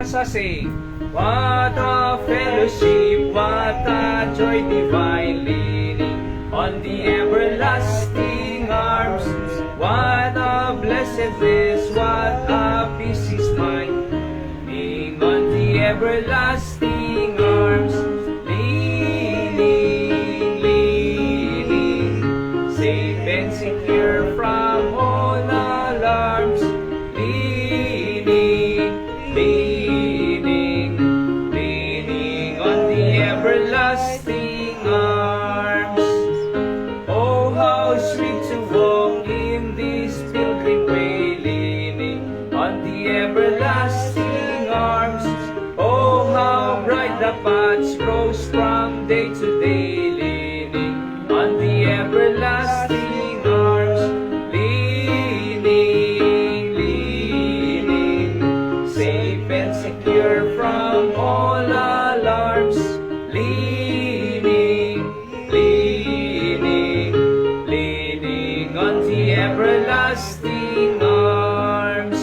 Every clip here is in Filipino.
Say, what a fellowship, what a joy divine, leaning on the everlasting arms. What a blessed bliss, what a peace is mine, leaning on the everlasting arms. Leaning, safe and secure from all alarms. Leaning on the everlasting arms. Oh, how sweet to walk in this pilgrim way, leaning on the everlasting arms. Oh, how bright the paths grows from day to day, leaning on the everlasting arms. Leaning, safe and secure from all alarms. Leaning on the everlasting arms.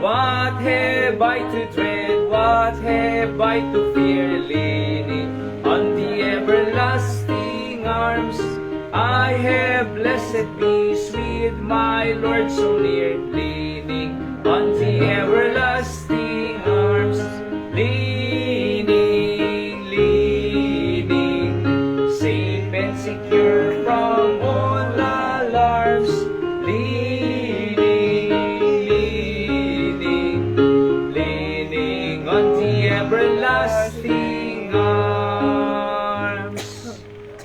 What have I to dread? What have I to fear? Leaning on the everlasting arms. I have blessed peace with my Lord so near. Leaning on the everlasting arms. Leaning, safe and secure from all alarms. Leaning on the everlasting arms.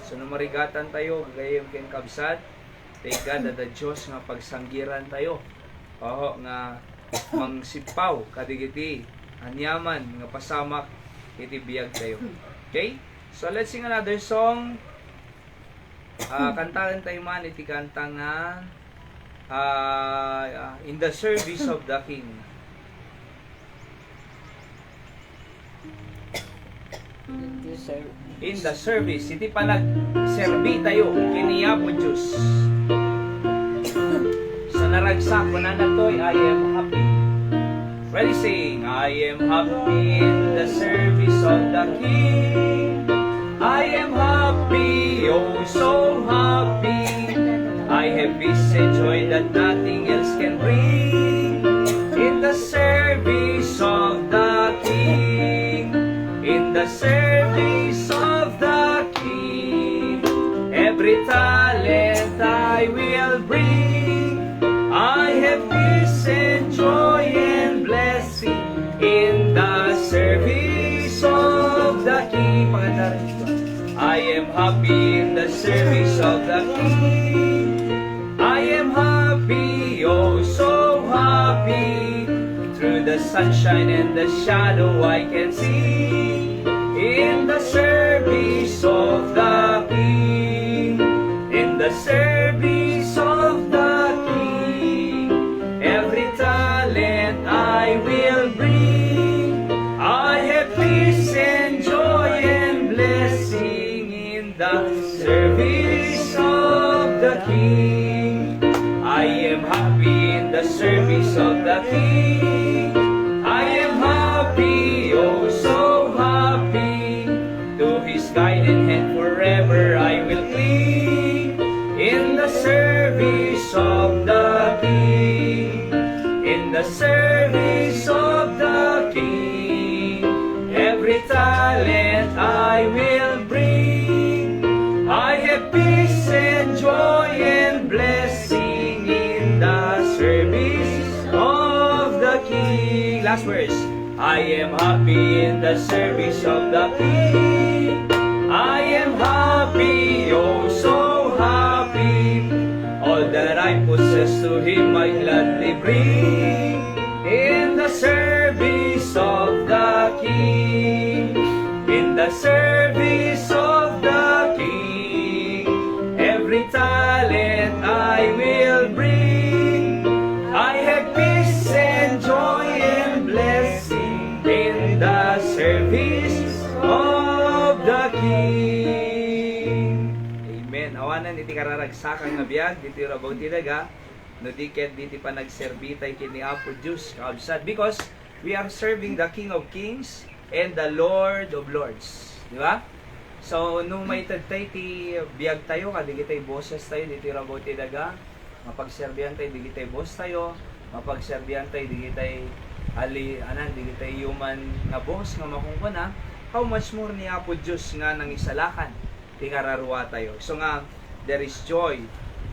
So namarigatan tayo, gayem ken kabsat. Thank God that the Diyos nga pagsanggiran tayo. Oho nga mangsipaw kadigiti anyaman nga pasamak iti biyag tayo. Okay? So let's sing another song. Kantahan tayo man iti kanta nga In the Service of the King. In the service, iti panag-serbi tayo kiniya po Diyos. Sa naragsak ko na natoy, I am happy. Ready, sing. I am happy in the service of the King. I am happy, oh so happy. I have peace and joy that nothing else can bring. In the service of the King. In the service of the King. Every talent I will bring. I have peace and joy and blessing in the service of the King. I am happy in the service of the King. I am happy, oh so happy. Through the sunshine and the shadow I can see. In the service of the King. In the service of the King. Every talent I will bring. I have peace and joy and blessing in the service of the King. I am happy in the service of the King. I am happy, oh so happy. To His guiding hand forever I will cling. In the service of the King. In the service of the King. Every talent I will bring. I have peace and joy and blessing in the service of the King. Last verse. I am happy in the service of the King. I am happy, oh so happy. All that I possess to Him I gladly bring. In the service of the King. In the service of the King. Every talent I will bring. I have peace and joy and blessing in the service of the King. Amen. Awanan iti kararagsakan nga biag diti rabaw ti daga no diket diti panagserbi tay kini Apo Dios kaabsat because we are serving the King of Kings and the Lord of Lords. Di ba? So, nung may tatay ti biyag tayo, kadigitay boses tayo, dito rabaw ti daga, mapagserbihan tayo, digitay boss tayo, mapagserbihan tayo, digitay digitay human nga boss, nga makungkuna, how much more ni Apo Diyos nga nang isalakan, ti kararuwa tayo. So nga, there is joy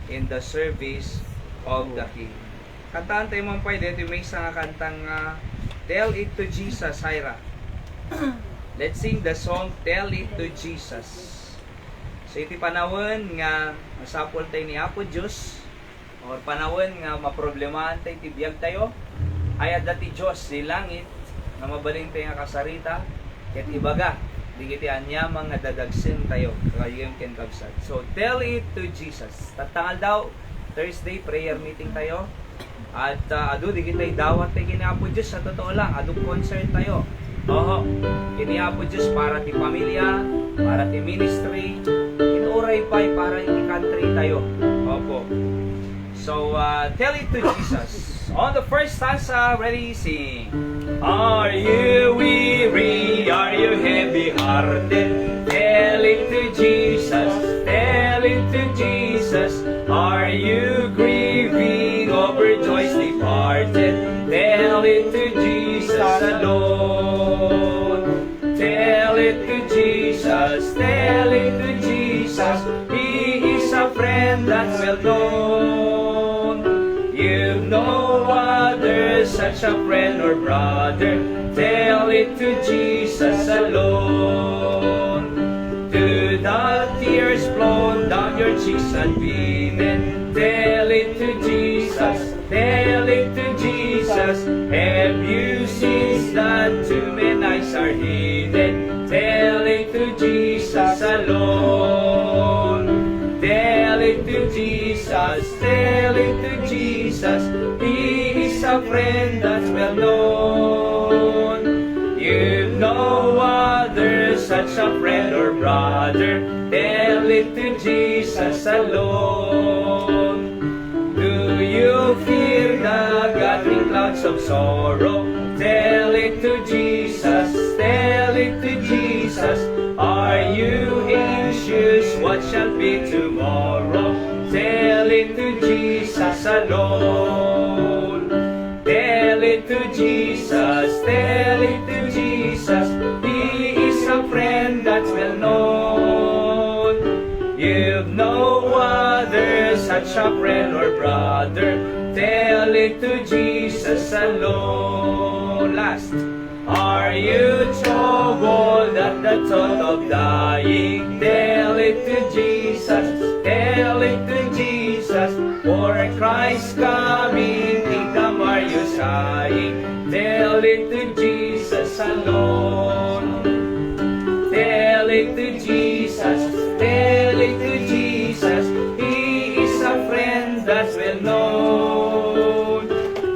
in the service of the King. Kantaan tayo man pa, dito may isang kantang Tell It to Jesus, Hyra. Let's sing the song Tell It to Jesus. So iti panahon nga masapol tayo ni Apo Diyos, o panahon nga maproblemahan tayo, tibiyag tayo, ay dati Diyos di langit, na mabaling tayo nga kasarita, ket ibaga, di kiti anyamang nga dadagsin tayo, kayong ken kabsat. So tell it to Jesus. Tatangal daw, Thursday prayer meeting tayo, at adu di kitay dawat tayo kini Apo Diyos, sa totoo lang, adu concert tayo. Oo, kini Apo Diyos para ti pamilya, para ti ministry, inuray pa para ti country tayo. Opo. So, tell it to Jesus. On the first stanza, ready, sing. Are you weary? Are you heavy-hearted? Tell it to Jesus. Tell it to Jesus. Are you grieving over joys departed? Tell it to Jesus alone. Tell it to Jesus. Tell it to Jesus. He is a friend that's well known. You've no other, such a friend or brother. Tell it to Jesus alone. To the tears flown down your cheeks unbeaten, tell it to Jesus. Tell it to Jesus. Have you seen that too many eyes are hidden? Tell it to Jesus alone. Tell it to Jesus, tell it to Jesus. He is a friend that's well known. You've no other, such a friend or brother. Tell it to Jesus alone. Do you fear the gathering clouds of sorrow? Tell it to Jesus, tell it to Jesus. Are you anxious? What shall be tomorrow? Tell it to Jesus alone. Tell it to Jesus, tell it to Jesus. He is a friend that's well known. You've no other, such a friend or brother. Tell it to Jesus alone. Last. Are you troubled at the thought of dying? Tell it to Jesus, tell it to Jesus. For Christ coming, kingdom are you sighing? Tell it to Jesus alone. Tell it to Jesus, tell it to Jesus. He is a friend that's well known.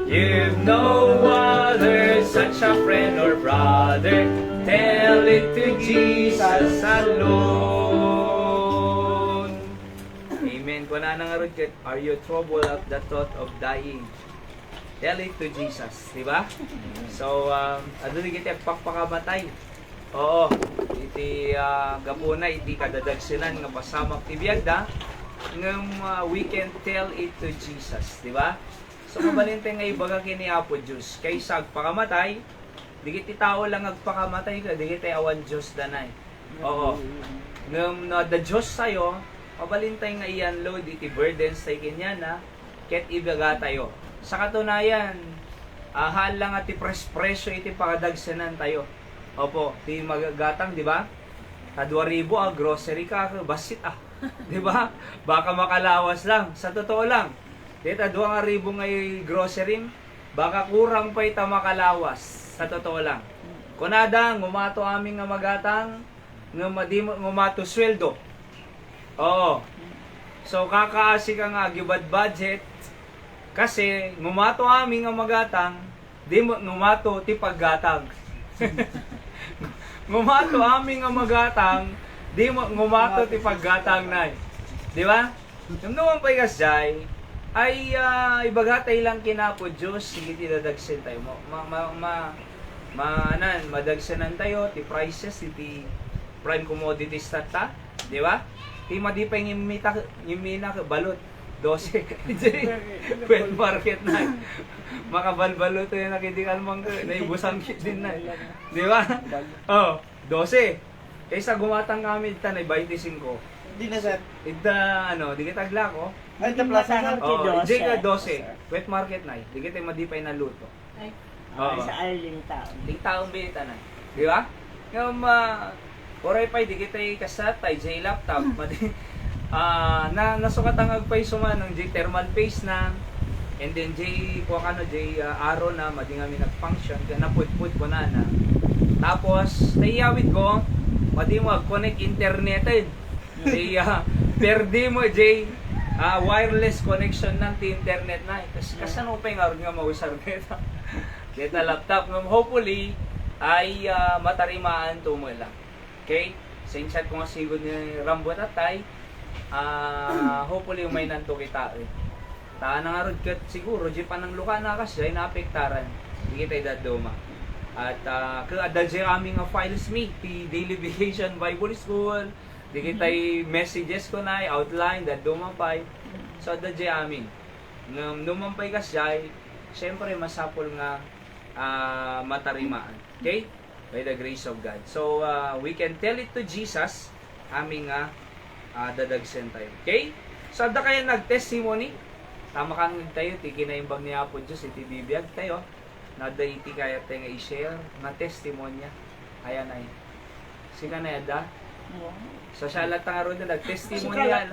You've no other, such a friend or brother. Tell it to Jesus alone. Amen. Kung nanangarod ka, are you troubled at the thought of dying? Tell it to Jesus. Diba? So, ano rin kita pagpakamatay? Oo. Iti gapuna, iti kadadagsinan nga pasamak tibiyag da. Ngam we can tell it to Jesus. Diba? So, mabalinte nga ibaga kini Apo Diyos. Kaysa agpakamatay, digiti tao lang agpakamatay ka, digiti awan Diyos danay. Oo. Ngam na the Diyos sa'yo, mabalintay nga iyan load, iti burdens tayo kinyan na, ket ibaga tayo. Sa katunayan, ahal lang at presyo iti pakadagsanan tayo. Opo, di magagatang, di ba? Ka-2,000 grocery ka, basit di ba? Baka makalawas lang, sa totoo lang. Dito, 2,000 ngay grocery, baka kurang pa ita makalawas, sa totoo lang. Kunadang, ngumato aming nga magatang, ngumato sweldo. Oo. So, kakaasi ka nga, gibad budget, kasi ngumato aming nga magatang, di mo ngumato ti paggatang. Ngumato aming nga magatang, di mo ngumato ti paggatang nay. Di ba? Yung naman pa igasjay, ay ibagatay lang kinapo Diyos, sige tinadagsin tayo mo. madagsanan tayo, ti prices, ti prime commodities tata, di ba? Ti madipay ngimina balot, 12. Wet market na. Makabalbalo to yung nakitikal mong naibusang kit din na. Di ba? Oh, 12. Kaysa gumatang kami ita na 25. Hindi na sir. Ita di kita glako. Ay, ito plaza nga. Oh, di ka 12. Wet market na. Di kita madipay na luto. Ay, sa Arling Town. Ting taong bilita na. Di ba? Yung oray pa di kita kasat tay J laptop madi nasukat ang agpay suma ng J thermal paste na and then J arrow na madi nga mi nag-function kaya naput-put ko na. Tapos naiyawid ko madi mo connect internet J perdi mo J wireless connection ng internet na kasi kasano pa yung aron nga mausar deta deta laptop no hopefully ay matarimaan to mo lang. Okay? Since ko nga sigod ni Rambo tatay, hopefully may nanto kita Ta nang arod kat siguro di pa nang luka na kasi ay naapektaran. Di kita dadoma. At kaadal siya aming files me, the Daily Vacation Bible School. Di kita messages ko na outline dadoma pa. So adal siya amin. Numampay kasi ay syempre masapol nga matarimaan. Okay? By the grace of God. So, we can tell it to Jesus, aming dadagsen tayo. Okay? So, da kaya nag-testimony, tama kang tayo, tikinaimbang niya po Diyos, iti bibiyag tayo, nada iti kaya tayo nga i-share, nga testimonya, ayan ay. Sika na yada? So, siya lang tanga na nag-testimony yan.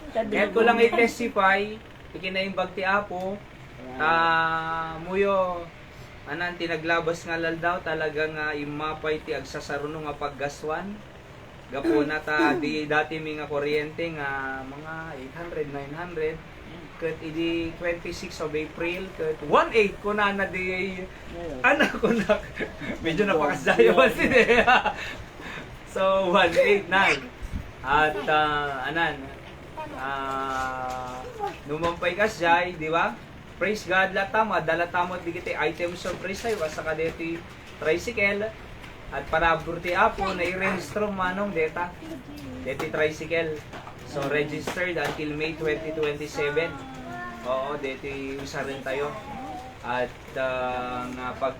Kaya ko lang i-testify, tikinaimbang ti Apo, muyo, tinaglabas nga laldaw talagang imapay ti agsasaruno nga paggaswan gapo na ta di dati mi nga kuryente nga mga 800 900 ket idi 26 of April ket 18 ko na di anak ko na medyo napakasayo kasi so 189 at numampay kasjay di ba. Praise God latama, dalatamo di kita items of praise tayo, asa ka dito tricycle, at parabur ti Apo, na i-register manong deta, dito tricycle. So, registered until May 2027. Oo, dito isa rin tayo. At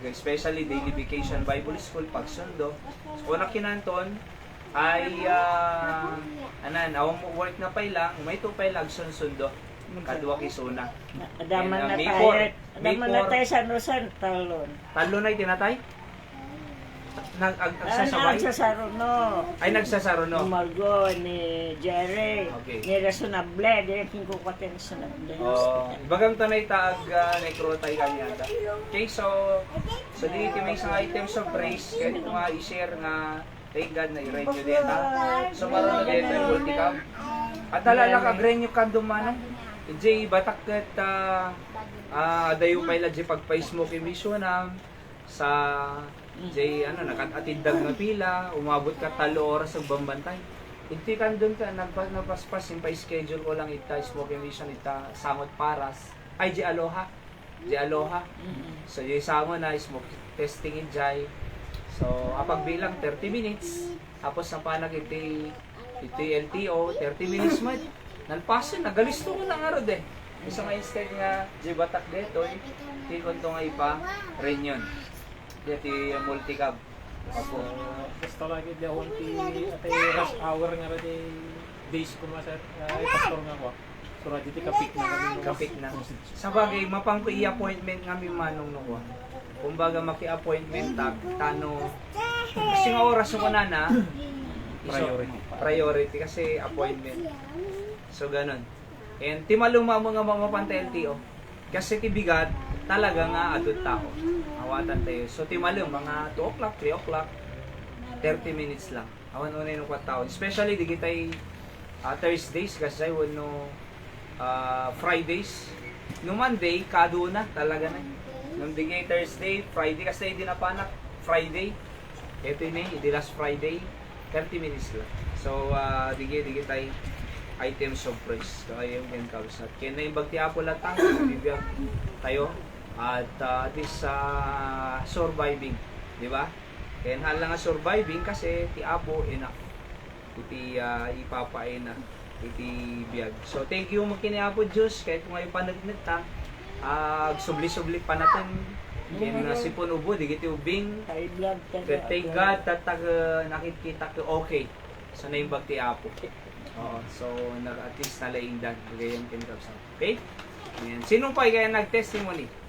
especially Daily Vacation Bible School, pagsundo. So, kung nakinanton, ay, awang work na pa lang, may tupay lang sundo. Kadwa kisuna. Adaman na May tayo. four. Adaman na tayo sa Nusan, talon. Talon na itinatay? Nagsasabay? Nagsasaruno. Ay, nagsasaro no? Umago ni Jerry. Okay. Ni Rasunable. Direkting ko katin Rasunable. Bagang tanay taag nekrotay kanyata. Okay, so di may isang items of praise. Kaya dito nga i-share nga thank God na i-read nyo dito. So maroon na dito yung multicam. At alala ka, grenyo ka dumanong. Jay batak ket dayo pay la pagpa-smoke emission sa Jay nakatindag na pila, umabot ka 3 oras sa bambantay. Iti kan doon ka nagpaspas yung pa-schedule ko lang ita smoke emission ita sangot paras. Ay Jay Aloha. So Jay sangot na smoke testing Jay. So apag bilang 30 minutes tapos sa panag iti LTO 30 minutes mo. Nalpasin, nagalisto ko lang arod Isa nga instead nga, jibatak dito, tikon to nga ipa, renyon. Dito yung multicab. Opo. Basta lagi di ako ati rush hour nga ba di days ko sir. Ay, pastor nga ko. So, dito kapik na kami. Kapik na. Sa bagay, mapang ko i-appointment nga mi manong no. Kumbaga maki-appointment tano. Kasi nga oras ko na priority kasi appointment. So, ganun. And, timaluma mga mamapantay LTO. Kasi tibigat, talaga nga adult tao. Awatan tayo. So, timalum, mga 2 o'clock, 3 o'clock, 30 minutes lang. Awan una yung 4 taon. Especially, di kita Thursdays, kasi no Fridays. No Monday, kado na, talaga na. Nung digay Thursday, Friday, kasi hindi na panak, Friday. Ito yun hindi last Friday, 30 minutes lang. So, digay tayo items of praise. So, ayun yung kausap. Kaya na yung bagti apo latang, bibiyag tayo. At this surviving, di ba? Kaya hal nga surviving kasi ti Apo enough. Iti ipapaina, iti biyag. So thank you mo kini Apo Diyos kahit kung ngayon panagnit ta. Subli-subli pa natin. Kaya sipon ubo, di kiti ubing. High blood ka na. Thank God, tatag nakikita ko okay. So naimbag ti Apo. So at least nalaingdan. Gayon kinakabsa. Okay? Ayan. Sino pa kaya nag-testimony?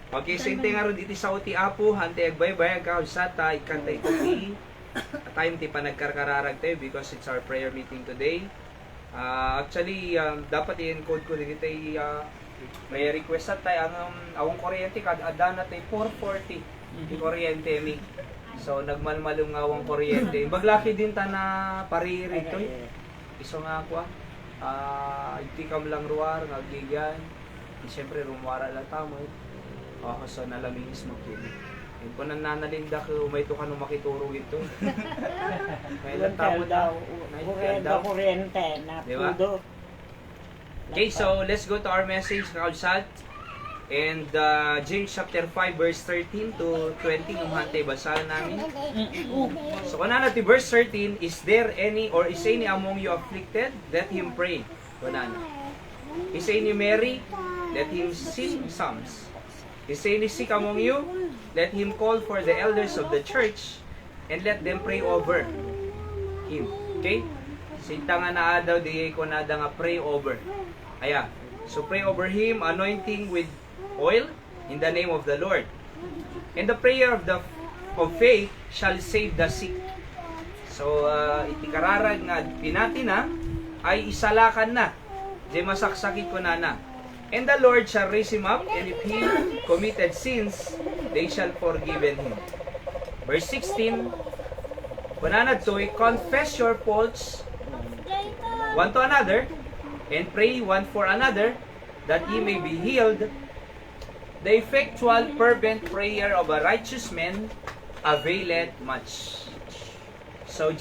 Okay, sinte nga ron iti sa uti Apo, hante agbaybay agkaw sa ta, ikanta ito ti, time ti panagkarkararag tayo because it's our prayer meeting today. Actually, dapat i-encode ko din ito may request at tayo, ang awang kuryente, kada na tayo 440, di kuryente mi. So, nagmalmalong awang kuryente. Baglaki din ta na pariri ito. Iso nga ako, iti kam lang ruwar, nagigan. Siyempre, rumwara lang tamo. So nalamingis magkili. Yung kung nananalinda ko, umay to ka nung makituro ito. May ilang tao daw. Kuryente na Diba? pudo. Okay, so let's go to our message, Kakalsat. And James chapter 5 verse 13 to 20 ng hante basahan namin. So kunana ti verse 13, is there any or is any among you afflicted? Let him pray. Kunana. Is any merry? Let him sing psalms. Is any sick among you? Let him call for the elders of the church and let them pray over him. Okay? Sinta nga na daw di ko na nga pray over. Aya. So pray over him, anointing with oil in the name of the Lord. And the prayer of faith shall save the sick. So itikararag nga pinati na ay isalakan na. Di masaksakit ko na. And the Lord shall raise him up, and if he committed sins, they shall forgiven him. Verse 16, Kunanad to'y, confess your faults one to another, and pray one for another, that ye may be healed. The effectual fervent prayer of a righteous man availeth much. So,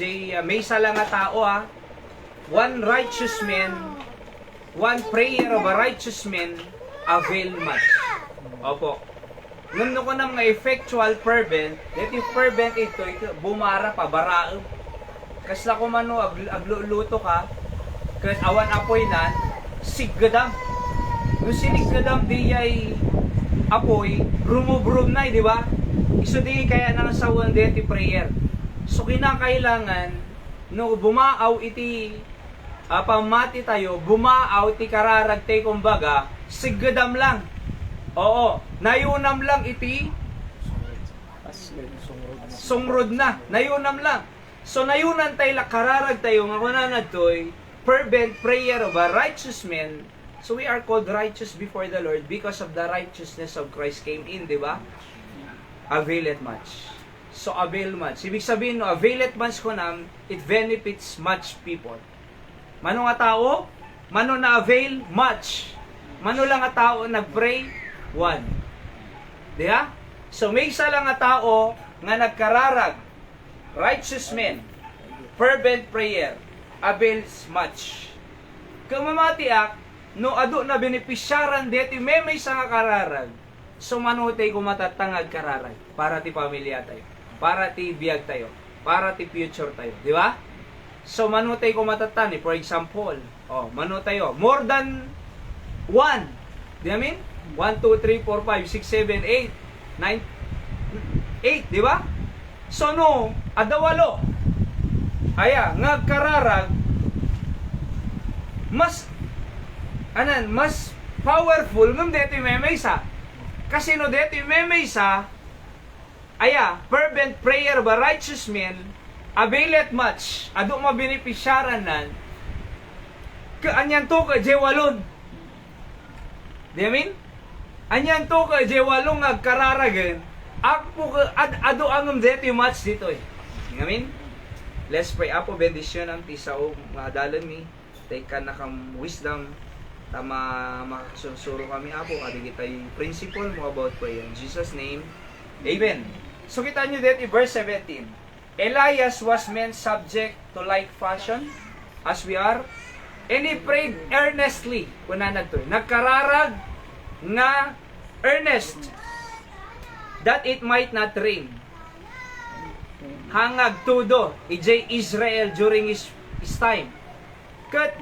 may isa lang nga tao one righteous man, one prayer of a righteous man avail much. Opo. Nung ko na mga effectual fervent, dito fervent ito bumara pa, baraam. Kasla ko mano, agluluto ka, kas awan apoy na, siggadam. Nung siniggadam di ay apoy, rumubrum na, di ba? Iso di kaya nang sawan dito prayer. So kinakailangan, no bumaaw iti pamati tayo, bumaaw ti kararag tayo kumbaga, siggadam lang. Oo, nayunam lang iti sungrod na, nayunam lang. So nayunan tayo kararag tayo, nga kunanad to'y fervent prayer of a righteous man. So we are called righteous before the Lord because of the righteousness of Christ came in, di ba? Availeth much. So avail much. Ibig sabihin, no, availeth much ko nam, it benefits much people. Mano nga tao? Mano na avail? Much. Mano lang nga tao nagpray? One. Diha? So may isa lang nga tao nga nagkararag. Righteous men. Fervent prayer. Avails much. Kung mamatiak, no ado na benepisyaran deti may isa nga kararag. So manutay ko matatangag kararag. Para ti pamilya tayo. Para ti biyag tayo. Para ti future tayo. Di ba? So, manutay ko matatani. For example, manutay more than 1. Di ba mean? 1, 2, 3, 4, 5, 6, 7, 8, 9, 8. Di ba? So, no, adawalo. Aya, ngagkararag, mas powerful ng dito yung memaysa. Kasi no, dito yung memaysa, aya, fervent prayer of a righteous man, availeth much. Ado mabinipisyaran nan. Anyan to ka jewalon. Di amin? Anyan to ka jewalong agkararagan. Ako ado angam dito much dito eh. Di amin? Let's pray. Apo bendisyon ang tisao madalon mi. Take ka na kam wisdom. Tama makasusuro kami apo. Adi kita yung principle mo about prayer. In Jesus name. Amen. So kita nyo dito verse 17. Elias was meant subject to like fashion as we are. And he prayed earnestly. Kuna na to. Nagkararag nga earnest that it might not rain. Hangag tudo, ijay Israel during his time.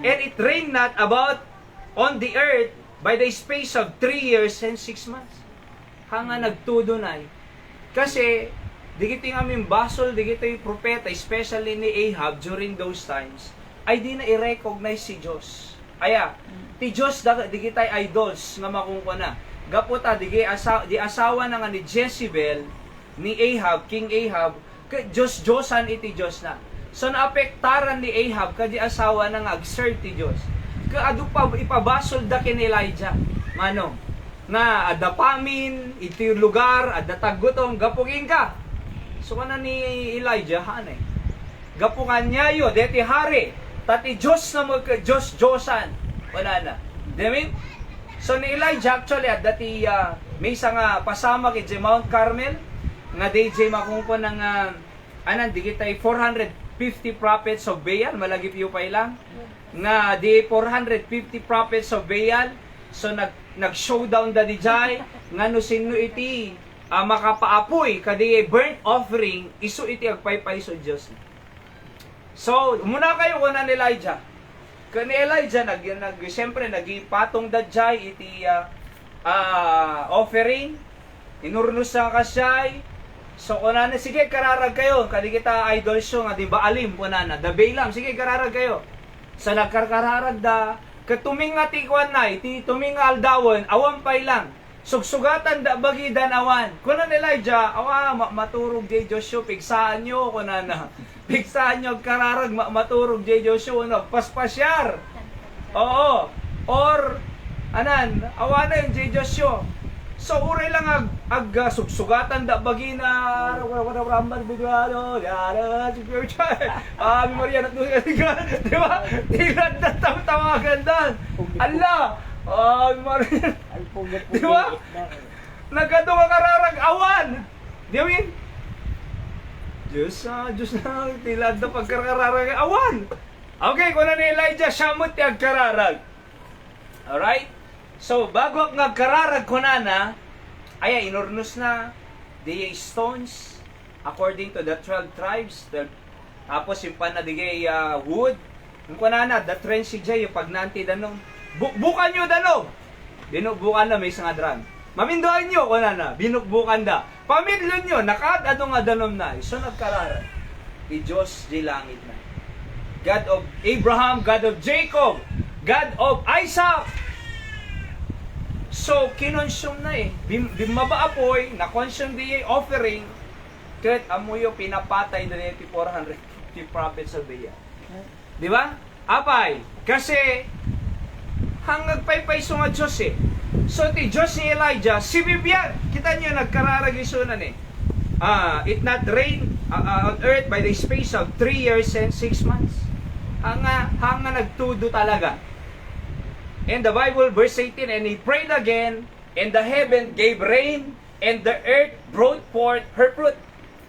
And it rained not about on the earth by the space of 3 years and 6 months. Hanga nagtudo na eh. Kasi, di kita yung aming basol, di kita yung propeta, especially ni Ahab during those times, ay di na i-recognize si Diyos. Aya, ti Diyos di kita idols nga makungko na. Gaputa, di asawa na nga ni Jezebel, ni Ahab, King Ahab, Diyos-Diyosan iti Diyos na. So naapektaran ni Ahab, kadi asawa na nga, agserve ti Diyos. Kaado pa ipabasol da kin Elijah. Mano? Na adapamin, iti lugar, adatagutong, gapugin ka. So kana ni Elijah, hanay. Gapungan niya yo, deti hari, tati Diyos na Diyos-Diyosan. Wala na. Demin? So ni Elijah, actually, dati may isang pasama kay Mount Carmel, nga DJ makungko ng, di kita 450 prophets of Baal, malagip yu pa ilang, nga di 450 prophets of Baal, so nag-showdown da di jay, nga no sino iti, makapaapoy, kadi burnt offering, iso iti agpaypay sa Diyos. So, muna kayo ko na ni Elijah. Kani Elijah, siyempre, nagipatong dadjay iti offering, inurnos sa kasyay. So, kunana, sige, kararag kayo. Kadi kita idol show, nga di Baalim, kunana, da Balaam, sige, kararag kayo. Sa nagkararag da, katuming nga tikwan na, iti tuming aldawon, awan pay lang. Sugsugatan da bagidan awan. Kunan Elijah, maturog jay Joshua, pigsaan nyo, kunana. Pigsaan nyo, kararag, maturog jay Joshua, paspasyar. Oo. Or, awan na yung jay Joshua. So, uray lang sugsugatan da bagina, ramban bigano, Maria na di ba? Tilad na tawagan dan. Allah! Maria. Di ba? Nagkado ka kararag awan. Di ba yun? Diyos na, tilad na pagkararag awan. Okay, kung na ni Elijah, siyamot yung kararag. Alright? So, bago ang nagkararag ko na, inurnos na the stones according to the 12 tribes. Tapos yung panadigay wood. Yung ko na, the trend si Jay, yung pagnanti danong. Bukan nyo danong! Binukbukan na may isang adran. Mamindoan nyo ko na, binukbukan da. Pamidlo nyo, nakadado nga danom na. So, nagkararag. Di Diyos, di langit na. God of Abraham, God of Jacob, God of Isaac. So, kinonsume na eh. Bimabaapoy, na-consume di offering, kahit amuyo pinapatay na nito 450 prophets of Baal. Di ba? Apay, kasi hanggang paypay nga Diyos eh. So, ti Diyos ni Elijah, si Bibian, kita niyo nagkararagisunan eh. It not rain on earth by the space of 3 years and 6 months. Hanga nagtudo talaga. And the Bible, verse 18, and he prayed again, and the heaven gave rain, and the earth brought forth her fruit.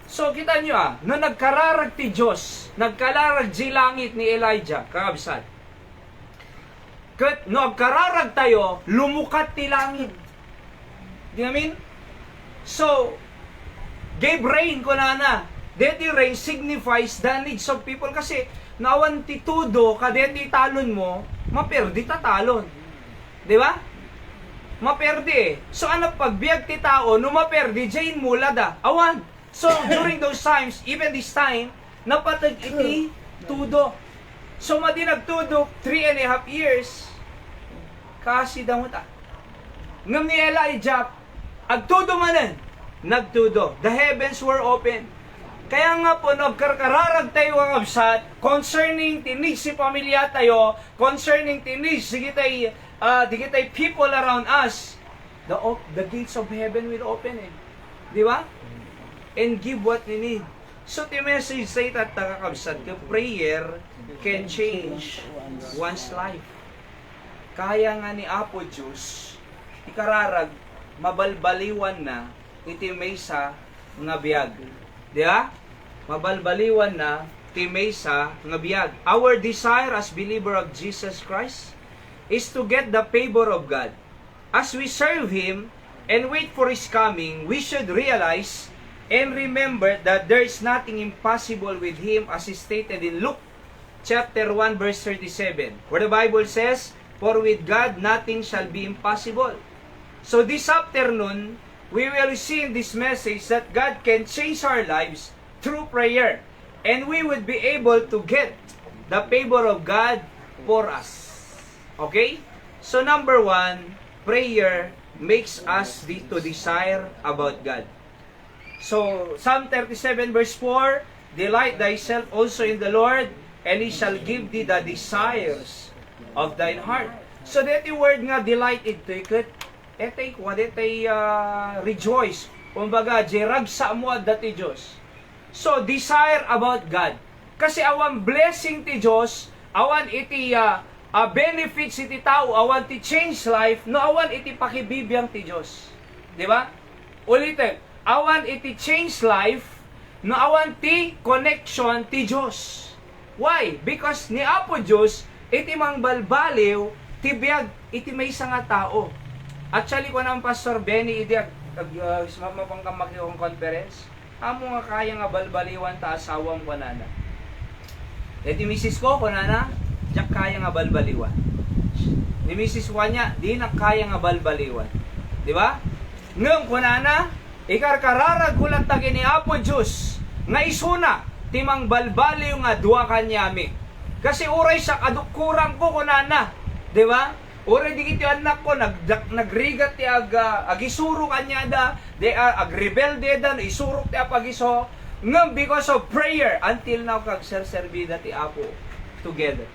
So, kita nyo no nagkararag ti Diyos, nagkararag di langit ni Elijah, kakabsat. No nagkararag tayo, lumukat ti langit. Di namin? So, gave rain ko na. Deti rain signifies the needs of people kasi nawan ti tudo, kadeti talon mo, maperdi ta talon. Di ba? Maperdi eh. So ano pagbiag ti tao, no maperdi, jain mula da. Awan. So during those times, even this time, napatag iti tudo. So madinagtudo 3.5 years. Kasi damot ngam ni Elijah, agtudo manen. Nagtudo. The heavens were open. Kaya nga po, nagkarkararag tayo ang absat concerning tinig si pamilya tayo, concerning tinig di kita'y people around us, the gates of heaven will open eh. Di ba? And give what we need. So, the message say that nakakabsat, the prayer can change one's life. Kaya nga ni Apo Diyos, ikararag, mabalbaliwan na, iti may sa nga biyag. Di ba? Mabalbaliwan na, ti maysa nga biyag. Our desire as believer of Jesus Christ is to get the favor of God. As we serve Him and wait for His coming, we should realize and remember that there is nothing impossible with Him, as is stated in Luke chapter 1 verse 37, where the Bible says, "For with God nothing shall be impossible." So this afternoon, we will see in this message that God can change our lives through prayer, and we would be able to get the favor of God for us. Okay? So number 1, prayer makes us to desire about God. So Psalm 37 verse 4, "Delight thyself also in the Lord, and He shall give thee the desires of thine heart." So that yung word nga delight ito, etay rejoice. Kumbaga, jiragsa mo at dati Diyos. So, desire about God. Kasi awan blessing ti Diyos, awan iti benefits iti tao, awan ti change life, no awan iti pakibibiyang ti Diyos. Di ba? Ulitin, awan iti change life, no awan ti connection ti Diyos. Why? Because ni Apo Diyos, iti mang balbaliw, ti biyag, iti may nga tao. Actually, ko ng Pastor Benny, iti mapangkamaki kong conference, amo nga kaya nga balbaliwan ta asawang kunana. Iti misis ko, kunana, diyak kaya nga balbaliwan. Ni misis ko niya, di na kaya nga balbaliwan. Di ba? Ngayon, kunana, ikarkararag kulat tagi ni Apo Diyos, nga isuna, timang balbaliw nga duwa kanyami. Kasi uray sa kadukurang ko kunana, di ba? Uray di kiti anak ko nagrigat ti agisuro kanya da, de agrebelde da isurok ti apagiso ngam because of prayer until now kag serservida ti Apo together.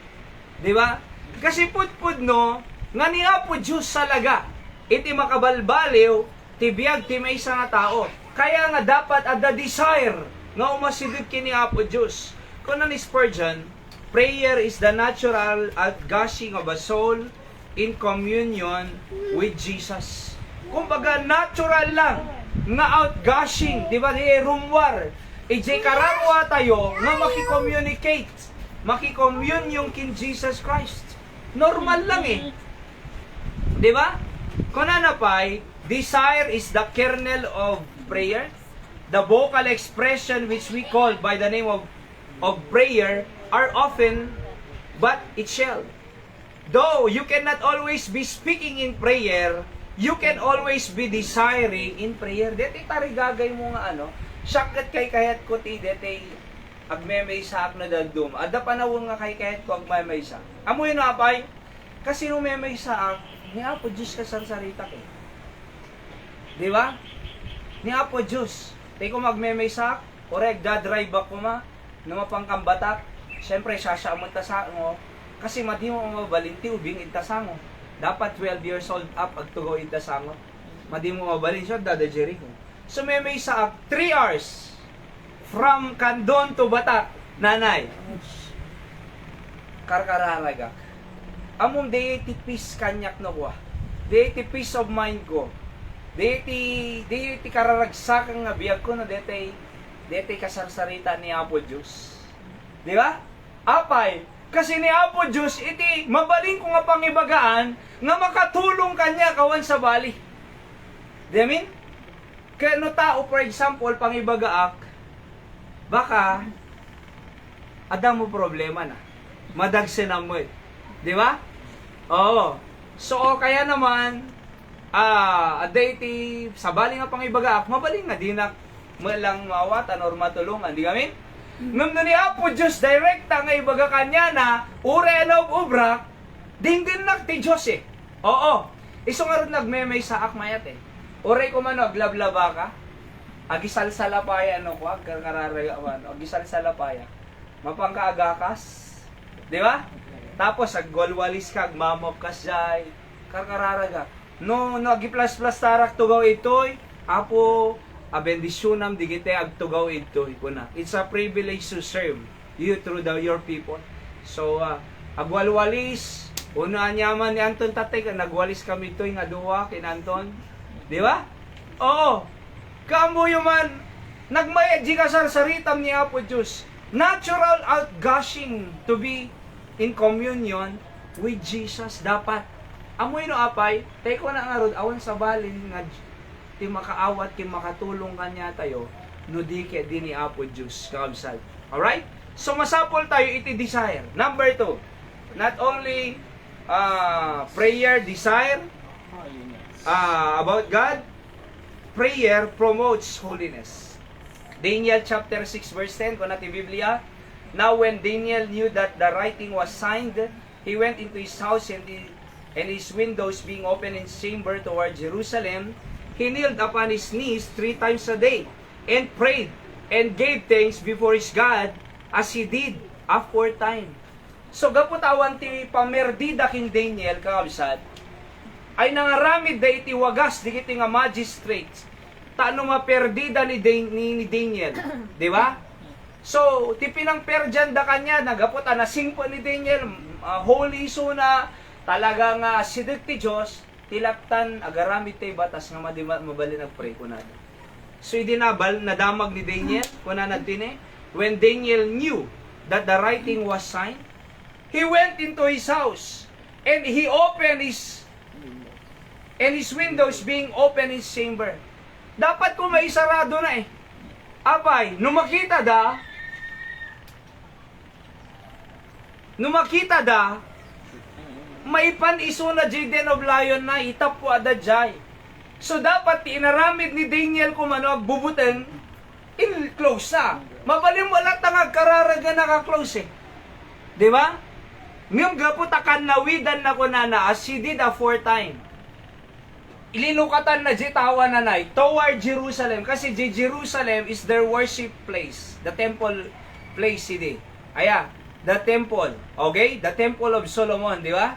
Di ba? Kasi putpud no nga ni Apo Diyos salaga iti makabalbaliw ti biag ti maysa nga tao. Kaya nga dapat ada desire nga umasidid kini Apo Diyos. Kuno ni Spurgeon, prayer is the natural outgushing of a soul in communion with Jesus. Kumbaga natural lang nga outgushing, di ba? Di rumwar. Ijay karamwa tayo nga makicommunicate, makicommune yung kin Jesus Christ. Normal lang eh. Di ba? Kunanapay, desire is the kernel of prayer. The vocal expression which we call by the name of prayer are often but it shall. Though you cannot always be speaking in prayer, you can always be desiring in prayer. Deti tarigagay mo nga syakit kay kayat ko ti deti agmemay sa ak na dagdum. Ada panawon nga kay kayat ko agmemay sa. Amo yun apay, kasi nung memay sa ak, ni Apo Diyos ka sarsarita ko. Di ba? Ni Apo Diyos. Tay ko magmemay sa ak, oreg dadrive ako numapangkambatak. Siyempre, sasyaamot ta sa mo. Kasi madi mo mabalinti ubing itasango. Dapat 12 years old up agtugaw itasango. Madi mo mabalin siya dada Jericho. So may sa 3 hours from Candon to Batak, nanay. Karkararagak. Among deity peace kanyak no ko. Deity peace of mind ko. Deity kararagsakang nga biyag ko na deity kasarsarita ni Apo Diyos. Di ba? Apay, kasi ni Apo Diyos, iti mabaling ko nga pangibagaan nga makatulong kanya kawan sa bali. Diyamin? Kaya no tao, for example, pangibagaak, baka, ada mo problema na. Madagsin na mo eh. Di ba? Oo. So, kaya naman, ada iti, sa bali nga pangibagaak, mabaling nga, di na malang mawatan or matulungan. Di kami? Ngam na ni Apo Diyos, direkta nga ibaga kanya na ure na ubrak, dingdin ti Diyos eh. Oo. Iso nga rin nagmemay sa akmayat eh. Ure ko man aglablaba ka, agisalsalapaya ko, agkararagawan, agisalsalapaya. Mapangkaagakas. Di ba? Tapos aggolwalis ka, agmamop ka siyay, karkararaga. No, agiplas-plas tarak tugaw itoy, Apo, bendisyonam digite agtugaw ito kuna. It's a privilege to serve you through your people. So agwalwalis una nyaman ni Anton tatay ka nagwalis kami ito nga duwa kin Anton. Di ba? Oo. Kamo man nagmayad di ka saritam ni Apo Diyos. Natural outgushing to be in communion with Jesus. Dapat. Amoy no apay, tayo ko na nga rod, awan sa balin nga ti makaawat, ti makatulong kanya tayo, no di ke di ni Apo Diyos. Kaabsal. Alright? So masapol tayo iti desire. Number 2, not only prayer, desire about God, prayer promotes holiness. Daniel chapter 6 verse 10, kung natin Biblia. Now when Daniel knew that the writing was signed, he went into his house and his windows being open in his chamber toward Jerusalem, he kneeled upon his knees 3 times a day and prayed and gave thanks before his God as he did aforetime. So gaputawan ti pamerdida king Daniel kakabsat ay nangaramid da iti wagas di kiti nga magistrates taano maperdida ni Daniel, di ba? So ti pinang Persian da kanya nagapot na singpo ni Daniel, holy suna talaga nga sidek ti Dios tilaptan agaramid tay batas nga mabali nagpray kunada. So idinabal nadamag ni Daniel kunana tine when Daniel knew that the writing was signed, he went into his house and he opened his windows being open in his chamber. Dapat kung may sarado na eh. Abay, nung makita da, may pan-iso na Jaden of Lion na itap po ada jay. So dapat inaramid ni Daniel kung ano agbubutan, in-close na. Mabalim wala tangag kararaga naka-close eh. Di ba? Ngayong gaputakan nawidan na ko na as he did aforetime. Ilinukatan na jitawa na toward Jerusalem kasi Jerusalem is their worship place, the temple place idi. Aya, the temple, okay? The temple of Solomon, di ba?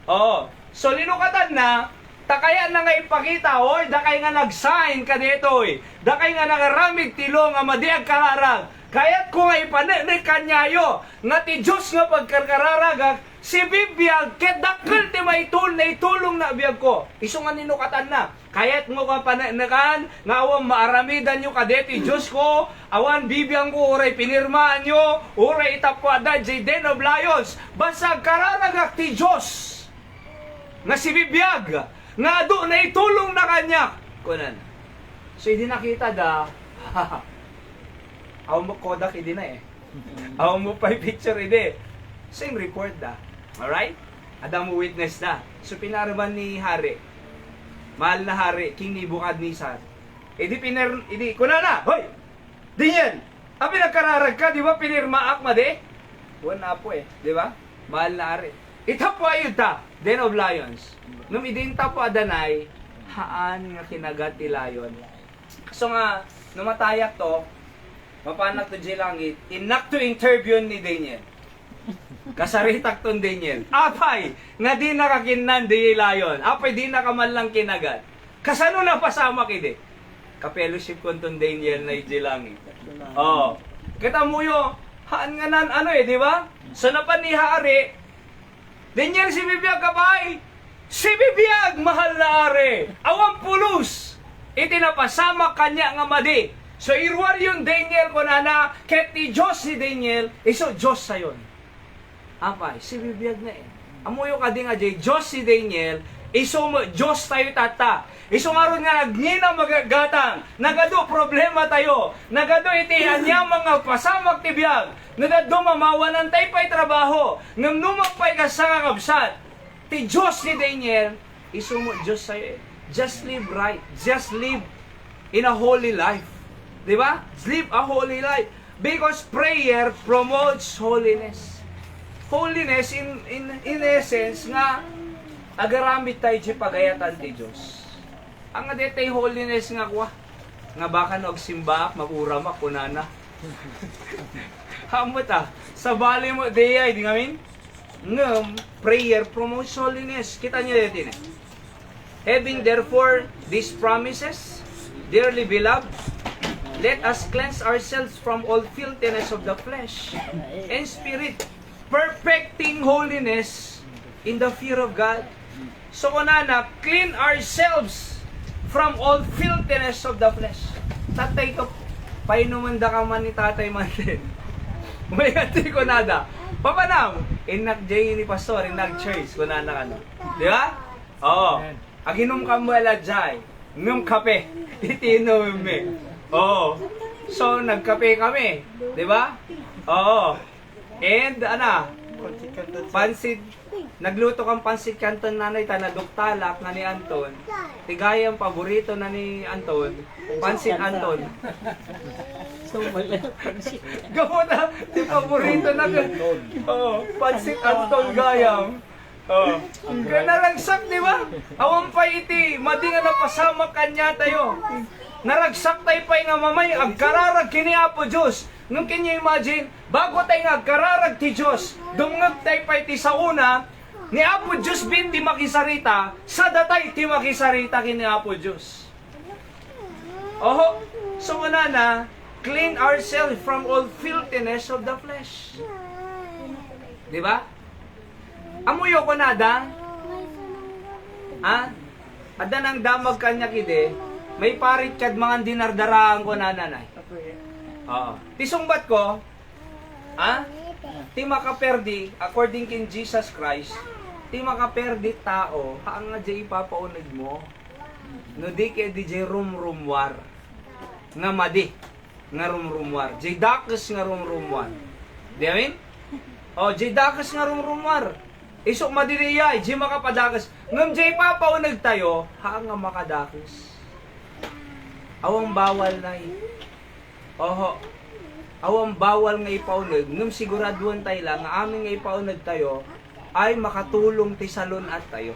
Oo. So linukatan na takaya na nga ipakita oy, dakay nga nag-sign ka dito oy. Dakay nga nagaramid tilo nga madiag kararag. Kaya't ko nga ipanay kanyayo nga ti Diyos nga pagkarkararagag si bibiyag ket dakkel ti maitulong na itulong na biyag ko. Isu nga ninukatan na. Kaya't mo ka pananakan nga awan maaramidan nyo kadeti Diyos ko, awan bibiyang ko uray pinirmaan nyo, uray itapwada Jaden of Lions. Basag kararagag ti Diyos nga si bibiyag nga ado na itulong na kanya. Kunan. So hindi nakita da. Awan mo Kodak hindi na eh. Awan mo pa picture hindi. Same record da. Alright? Ada mo witness da. So pinaraman ni Hari. Mahal na Hari, King Nebuchadnezzar. Idi kuna na. Hoy! Daniel! Abi nagkararag ka, di ba pinirmaak ma de? Wala po eh, di ba? Mahal na Hari. Ita po ayun ta, Den of Lions. Nung idinta po adanay, haan nga kinagat ti Lion. So nga, numatayak to, mapanak to di langit, inak to interview ni Daniel. Kasaritak ton Daniel. Apay, nga di nakakinan di Lion. Apay, di nakaman lang kinagat. Kasano na pasama kide? Ka-fellowship kon ton Daniel na di langit. Oh. Kita mo yo, haan nga nan ano eh, di ba? So napan ni Hari, Daniel si bibiyag kapay. Si bibiyag mahal na Ari. Awang pulos. Itinapasama kanya nga madi. So irwar yung Daniel ko na ket ti Diyos si Daniel, iso Diyos sayon. Apay, si bibiyag na eh. Amuyo ka di nga jay, Diyos si Daniel, iso mo, Diyos tayo tata. Iso nga ron nga nagnina magagatang, nagado problema tayo, nagado iti anya mga pasamak ti biyag, nagado mamawanan tayo pa'y trabaho, ngamnumang pa'y kasangakabsat. Ti Diyos ni Daniel, iso mo, Diyos tayo eh. Just live right, just live in a holy life. Diba? Live a holy life. Because prayer promotes holiness. Holiness in essence nga agaramit tayo di pagayatan ti Diyos. Ang adetay holiness nga kwa nga baka nagsimba maguramak kunana. Hamot sa bali mo day di ngamin ngam prayer promotes holiness. Kita niyo dito. Having therefore these promises, dearly beloved, let us cleanse ourselves from all filthiness of the flesh and spirit, perfecting holiness in the fear of God. So kunana, clean ourselves from all filthiness of the flesh. Tatay to, painumanda ka man ni tatay man din. Umayanti ko nada. Papanam, inak jay ni pastor, inak church, ko na ano. Di ba? Oo. Aginom ka mo ala jay. Ngum kape. Titinom me. Oo. So, nagkape kami. Di ba? Oo. And, pansit, nagluto kang pansit canton nanay ta na duktalak na ni Anton. Tigayang paborito na ni Anton, pansit Anton. So, wala pansit. Gamo na, di paborito na ka. Oh, pansit Anton gayam. Oh. Kaya naragsak, di ba? Awang pa iti, madi nga napasama kanya tayo. Naragsak tayo pa nga mamay, agkararag kini Apo Diyos. Nung kanya imagine, bago tayo nga agkararag ti Diyos, dumngag tayo pa iti sa una, ni Apo Diyos bin di makisarita, sa datay ti makisarita kini Apo Diyos. Oho, so una na, clean ourselves from all filthiness of the flesh. Di ba? Amuyo ko na, da? Ha? Ada nang damag kanya kide, may parit kad mga dinardaraan ko na nanay. Oo. Tisungbat ko, ha? Ti makaperdi, according kin Jesus Christ, ti makaperdi tao, haang nga di ipapaunag mo. No di kaya di jay rumrumwar. Nga madi, nga rumrumwar. Jay dakes nga rumrumwar. Di amin? O, jay dakes nga rumrumwar. Isok madiriya, jay makapadakas. Ngam jay papaunag tayo, haang nga makadakes. Awang bawal na Oho. Awang bawal nga ipaunag, ngam siguraduhan tayo lang, nga aming nga ipaunag tayo, ay makatulong ti salon at tayo.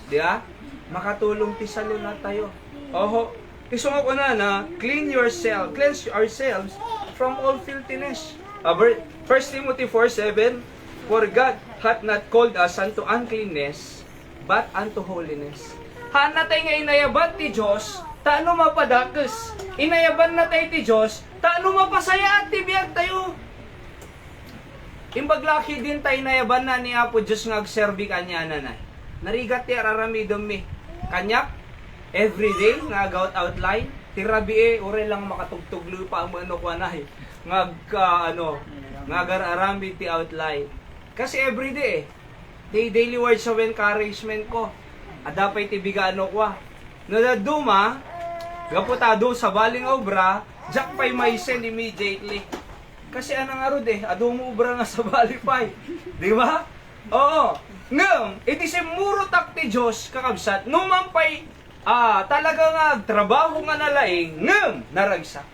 Di ba? Makatulong ti salon at tayo. Oho. Isungo ko na, cleanse ourselves from all filthiness. 1 Timothy 4:7, for God hath not called us unto uncleanness, but unto holiness. Hana tayo nga inayaban ti Diyos, taano mapadakas. Inayaban na tayo ti Diyos, taano mapasaya at tibiyag tayo. Imbaglaki din tayo inayaban na ni Apo Diyos nga agserbi kanya nanay. Narigat ti araramidom mi. Kanyak, everyday nga agaut outline, tirabi ore lang makatugtuglo pa ang ano ko anay. Nga agararami ti outline. Kasi everyday ti daily words of encouragement ko. Adapay ti bigano ko. Nadaduma, gaputado sa baling obra, jak pa'y may send immediately. Kasi anang arod ado mo obra nga sa bali pa'y. Di ba? Oo. Ngam, iti si muro tak ti Diyos, kakabsat, numan pa'y, talaga nga, trabaho nga nalaing, ngam, naragsak.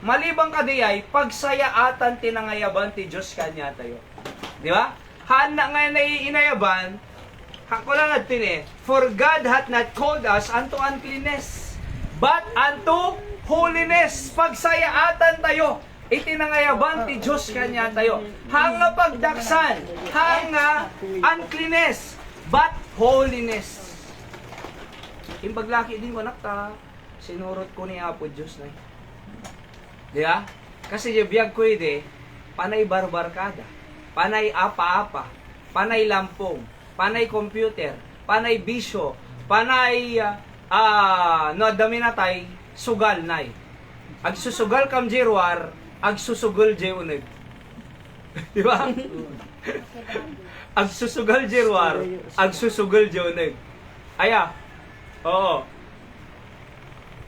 Malibang kadiyay, pagsayaatan tinangayaban ti Diyos kanya tayo. Di ba? Hana nga naiinayaban, ako lang natin for God hath not called us unto uncleanness, but unto holiness. Pagsayaatan tayo, itinangayaban ti Diyos kanya tayo. Hanga pagdaksan, hanga uncleanness, but holiness. Imbaglaki din ko nakta, sinurot ko ni Apo Diyos na. Di ba? Kasi yung biyag ko panay barbarkada, panay apa-apa, panay lampong, panay computer, panay bisyo, panay dami na tay, sugal nay. Agsusugal kam jirwar, agsusugol je uneg. Di ba? Agsusugal jirwar, agsusugol je uneg. Aya. Oo.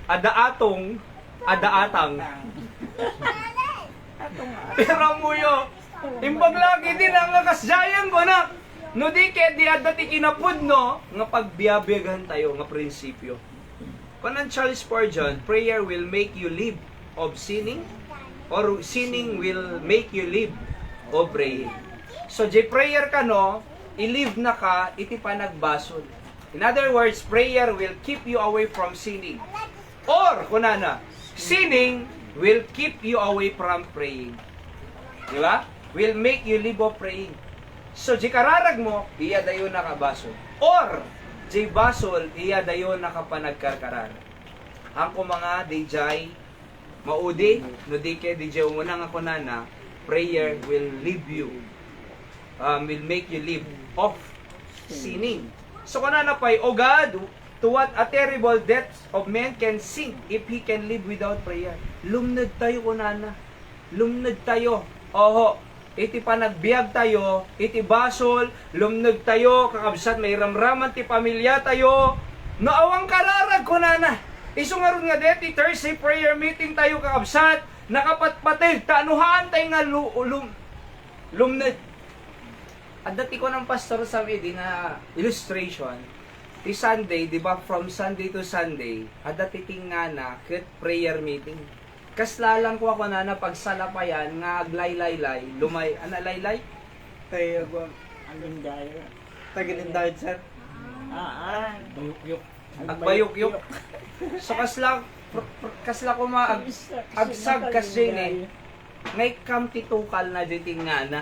Adaatong, adaatang. Pero muyo, imbag lagi din ang kasjayan ko na. No di kaya di adati kinapudno nga pagbiyabiyagan tayo nga prinsipyo. Kanan Charles Spurgeon, prayer will make you live of sinning, or sinning will make you live of praying. So, di prayer ka no, i-live na ka, iti panagbasol. In other words, prayer will keep you away from sinning. Or, kunana, sinning will keep you away from praying. Di ba? Will make you live of praying. So, di kararag mo, iya dayo nakabasol. Or, di basol, iya dayo nakapanagkarkarar. Ang ko mga DJ, maudi, no di kaya DJ, umunang ako na, prayer will leave you, will make you live off sinning. So, kunana pa'y, O God, to what a terrible death of man can sink if he can live without prayer. Lumnad tayo, kunana. Lumnad tayo. Oho, iti panagbiag tayo, iti basol, lumnag tayo, kakabsat may ramraman ti pamilya tayo, naawang kararag ko na. Isungaron nga deti, Thursday prayer meeting tayo kakabsat, nakapatpatid, taanuhaan tayo nga lumnag. At dati ko ng pastor sa di na illustration, ti Sunday, di ba, from Sunday to Sunday, at dati tingana, ket prayer meeting. Kaslalang ko ako na pagsalapayan, nga aglay-lay-lay, lumay, laylay? Tayo ko. Alin dahil? Tagalindahid, sir. Bayuk-yuk. Agbayok-yok. So kasla ko agsag kasi ni, ngay kam titukal na jiting nga na.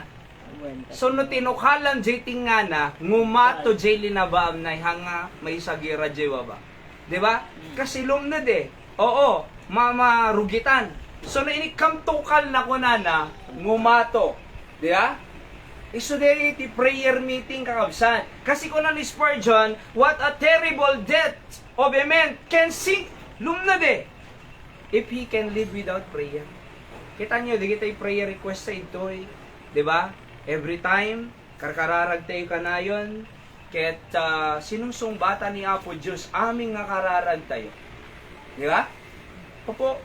So no tinukalan jiting nga na, ngumato jay linabaam na hanga may sagira jewa ba. Diba? Kasi lumnad eh. Oo, mamarugitan. So no inikam tukal na ko na, ngumato. Diba? Iso deri iti prayer meeting kakabsan. Kasi ko na ni Spurgeon, what a terrible death of a man can sink. Lumnad eh. If he can live without prayer. Kita nyo, di kita prayer request sa ito eh. Diba? Every time, karkararag tayo kanayon, ket sinungsong bata ni Apo Diyos, aming nga kararag tayo. Diba? Opo,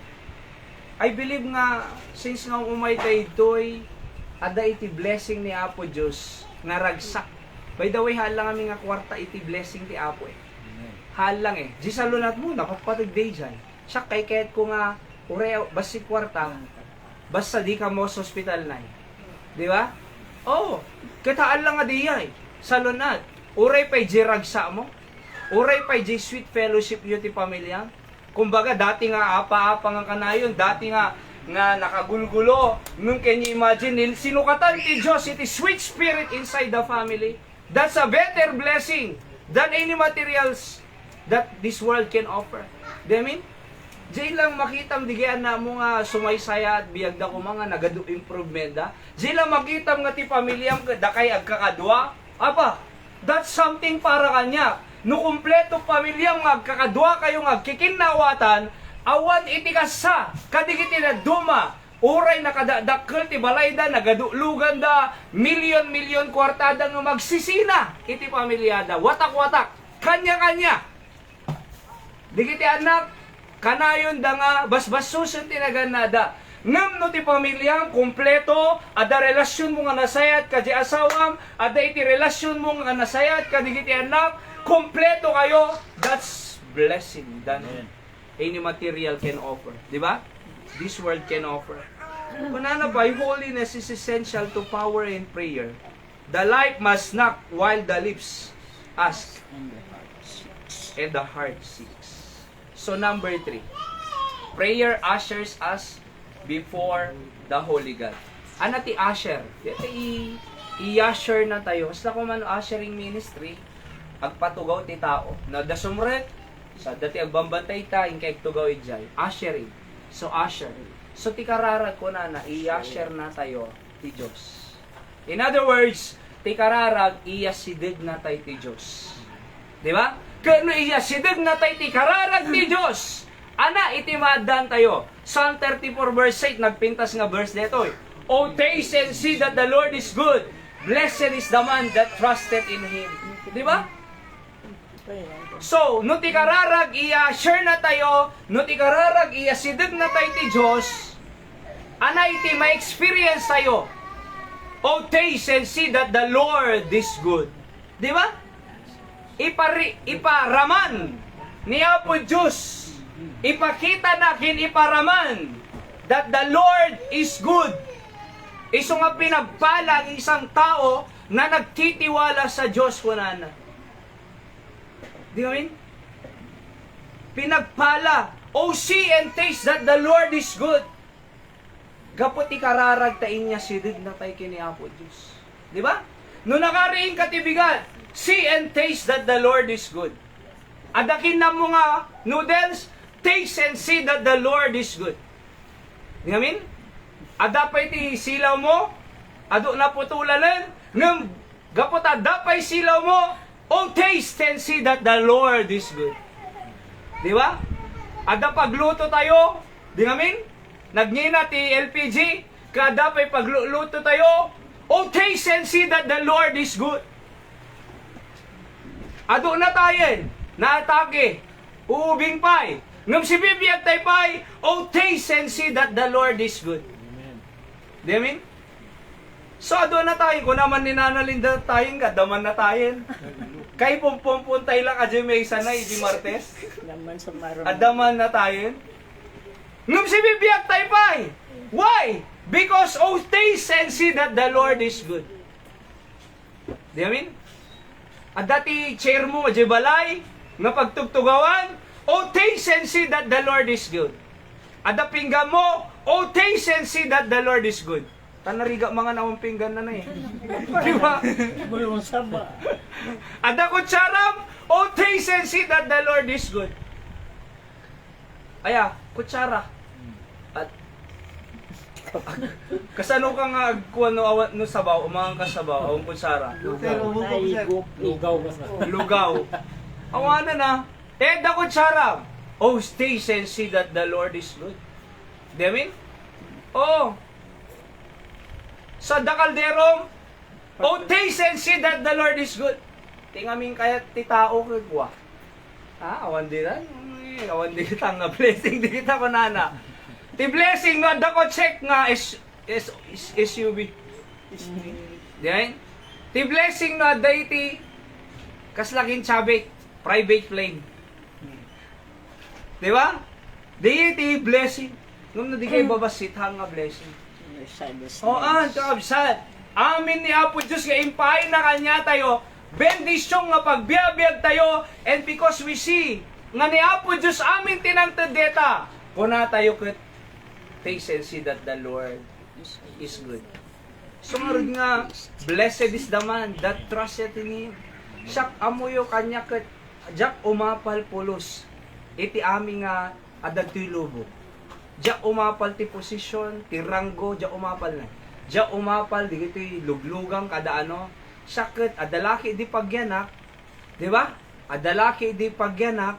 I believe nga, since nga umay tayo ito eh, ada iti blessing ni Apo Diyos nga ragsak. By the way, halang kami nga kwarta iti blessing ti Apo eh. Halang eh. Di sa lunat mo, napapatag day dyan. Siya kay kahit ko nga, ure, basi kwarta, basta di ka mo sa hospital na eh. Di ba? Oo. Kataan lang nga diya eh. Sa lunat. Uray pa'y di ragsa mo. Uray pa'y di sweet fellowship yun ti pamilya. Kumbaga, dati nga apa-apa nga kanayon, dati nga nakagulgulo. Nung can you imagine, sinukatan ti Diyos, iti sweet spirit inside the family. That's a better blessing than any materials that this world can offer. Di mean? Diyan lang makitam digian na mo nga sumaysaya at biyagda ko mga nagado improvement da. Diyan lang makitam nga ti pamilyam da kay agkakadwa. Apa, that's something para kanya. No kumpleto pamilyam nga agkakadwa kayo nga kikinawatan, awan iti kasa, kadigiti na duma, uray nakadadakkel ti balayda, nagadulugan da, milyon-milyon kwartada nga magsisina, iti pamilyada, watak-watak, kanya-kanya. Digiti anak, kanayon da nga, basbasusun tinaganada, ngam no ti pamilyam, kumpleto, ada relasyon mo nga nasayat, kadi asawam, ada iti relasyon mo nga nasayat, kadigiti anak, kumpleto kayo, that's blessing than any material can offer. Di ba? This world can offer. Kunana ba, holiness is essential to power in prayer. The life must knock while the lips ask and the heart seeks. So number 3, prayer ushers us before the Holy God. Ano ti usher? I-usher na tayo. Basta kung man ushering ministry, agpatugaw ti tao. Na dasumret, sa dati agbambantay ta, inkay tugaw ijay. Ushering. So usher. So ti kararag ko na i-usher na tayo ti Diyos. In other words, ti kararag iyasidig na tayo ti Diyos. Di ba? Kano iyasidig na tayo ti kararag ti Diyos. Ana, itimadan tayo. Psalm 34 verse 8, nagpintas nga verse dito. O taste and see that the Lord is good. Blessed is the man that trusted in Him. Di ba? So, no ti kararag share na tayo, no ti kararag sidig na tayo ti Diyos, ana iti ma-experience tayo. O taste and see that the Lord is good. Di ba? Iparaman ni Apo Diyos. Ipakita natin, iparaman that the Lord is good. Iso nga pinagpalang isang tao na nagtitiwala sa Diyos kunana. Di ba min? Pinagpala. Oh, see and taste that the Lord is good. Gapot ikararag tain niya sidig na tayo kini Apo Diyos. Di ba? No nakariing katibigan, see and taste that the Lord is good. Adakin na mga noodles, taste and see that the Lord is good. Di ba min? Adapay ti silaw mo, ado na putulanan, ngam gapot adapay silaw mo, oh, taste and see that the Lord is good. Di ba? Ada pagluto tayo, di namin? Nagngina ti LPG, kada pa'y pagluluto tayo, oh, taste and see that the Lord is good. Ado na tayo, naatake, uubing pa'y, ngam si bibiyag tayo pa'y, oh, taste and see that the Lord is good. Amen. Di amin? So, ado na tayo, kung naman ninanalinda tayo, kadaman na tayo. Kay pumpuntay lang, adyo may isa na, di Martes. Naman sa maram. Adaman na tayo. Ngam si bibiyag tayo pa'y, why? Because, oh, taste and see that the Lord is good. Di amin? At dati, chair mo, balay, nga pagtugtugawan, oh, taste and see that the Lord is good. At pinggan mo, oh, taste and see that the Lord is good. Tanariga mga nawang pinggan na eh. Di ba? Bulong saba. At kutsaram, oh, taste and see that the Lord is good. Aya, kutsara. At kasano ka nga kuha no sabaw, umangang kasabaw, ang kutsara. Pero bubog, sir. Lugaw ka sa. Lugaw. Awana na. Da kutsara. Oh, taste and see that the Lord is good. Di amin? Oh. Sa dakalderong, oh, taste and see that the Lord is good. Tingamin kaya titao ko kuha. Awan di ran. Awan di kita nga blessing di kita ko nana. Ti blessing nga dako check nga is SUV. Diyan. Ti blessing nga dayti kaslakin chabik private plane. Di ba? Di blessing. Nung na di kayo babasit hang nga blessing. Kabsat. Amin ni Apo Diyos nga impahin na kanya tayo, bendisyong nga pagbiabiyag tayo, and because we see nga ni Apo Diyos amin tinangtad deta, kuna tayo kat taste and see that the Lord is good. So nga, blessed is the man that trusteth in Him. Siyak amuyo kanya kat, jak umapal pulos, iti aming nga adagtoy lubog. Diya umapal ti posisyon, ti ranggo, diya umapal na. Diya umapal, di ito'y luglugang kada ano. Sakit, adalaki di pagyanak, di ba? Adalaki di pagyanak,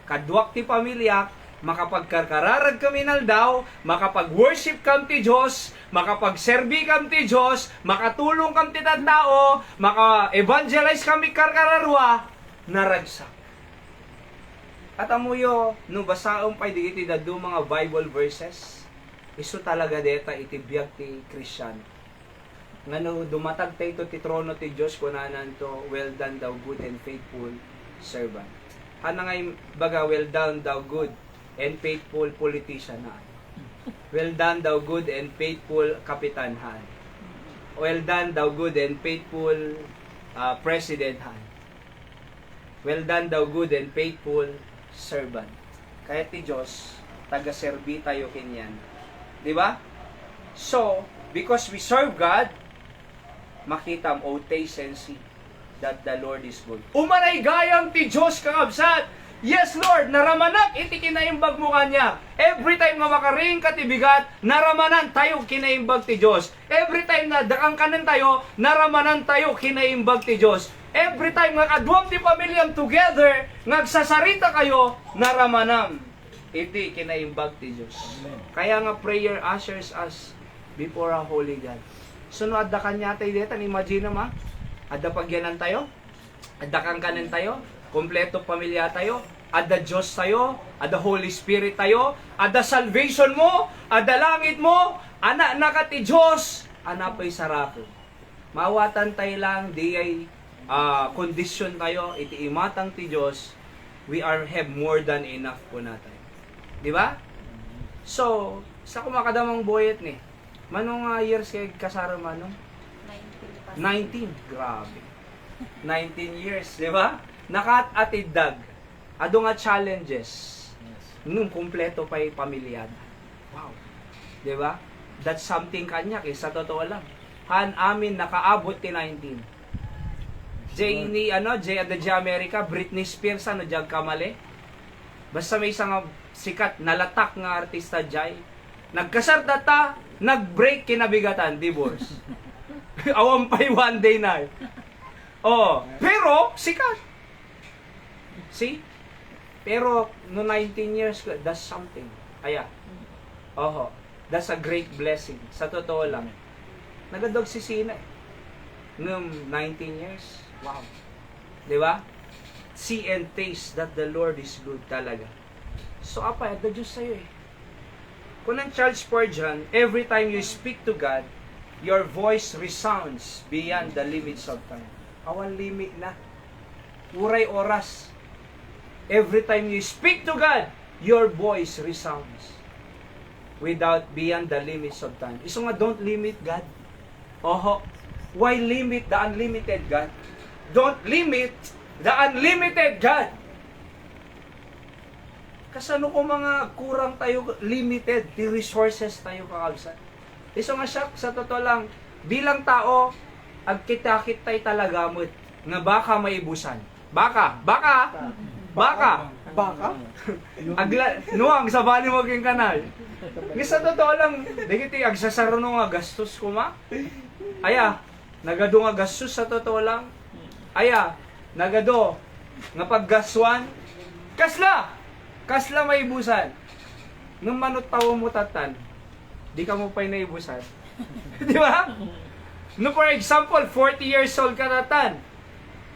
kadwak ti pamilya, makapagkarkararag kami naldaw, makapag-worship kam ti Diyos, makapag-serbi kam ti Diyos, makatulong kam ti tao, maka-evangelize kami karkararwa, naragsak. At amuyo, no basaong pa'y di iti dadu mga Bible verses, iso talaga deta iti biyag ti Christian. Nga no, dumatag tayo ti trono ti Diyos, kunanan to, well done thou good and faithful servant. Ano nga baga, well done thou good and faithful politician ha. Well done thou good and faithful kapitan ha. Well done thou good and faithful president ha. Well done thou good and faithful servant. Kaya ti Diyos, taga-serbi tayo kinyan. Di ba? So, because we serve God, makita mo, oh, taste and see that the Lord is good. Umanay gayang ti Diyos kakabsat. Yes, Lord, naramanak iti kinaimbag mo kanya. Every time nga makaring katibigat, naramanan tayo kinaimbag ti Diyos. Every time na dakang kanan tayo, naramanan tayo kinaimbag ti Diyos. Every time nga kadwam ti pamilyang together, nagsasarita kayo, naramanam. Iti kinaimbag ti Diyos. Kaya nga prayer ushers us before a holy God. So no, adda kanya tayo dito, imagine ma, adda pagyanan tayo, adda kang kanan tayo, kompleto pamilya tayo, adda Diyos tayo, adda Holy Spirit tayo, adda salvation mo, adda langit mo, anak na ka ti Diyos, anak pa'y sarako. Mawatan tayo lang, di ay kondisyon tayo, iti imatang ti Diyos, we have more than enough po natin. Di ba? So, sa kumakadamang boyet ni, manong years kay kasara manong? 19. Grabe. 19 years, di ba? Nakatatidag. Ado nga challenges. Nung kumpleto pa'y pamilyada. Wow. Di ba? That's something kanya, sa totoo lang. Han amin nakaabot ti 19. Jay ni Jay at the America, Britney Spears jag kamali. Basta may isang sikat nalatak nga artista Jay. Nagkasar data, nag-break kinabigatan, divorce. Awam pa'y one day na. Oh, pero sikat. See? Pero no 19 years, that's something. Aya. Oho. That's a great blessing. Sa totoo lang. Nagadog si Sina eh. Noong 19 years. Wow. Di ba? See and taste that the Lord is good talaga. So, apa, the Diyos sa'yo eh. Kung ang Charles Spurgeon, every time you speak to God, your voice resounds beyond the limits of time. Awan limit na. Uray oras. Every time you speak to God, your voice resounds without beyond the limits of time. Iso nga, don't limit God. Oho. Why limit the unlimited God? Don't limit the unlimited God. Kasano kung mga kurang tayo, limited, the resources tayo kakabsan. Iso nga siya, sa totoo lang, bilang tao, agkitakit tayo talaga mo, nga baka maibusan. Baka. Baka? Nuang, sa bali mo king kanal. Nga sa totoo lang, dikiti, agsasaro nga gastos ko ma. Aya, nagado nga gastos sa totoo lang. Aya, nagado, nga paggaswan, kasla maibusan. Nung manot tawo mo tatan, di ka mo pa'y naibusan. Di ba? No, for example, 40 years old ka tatan.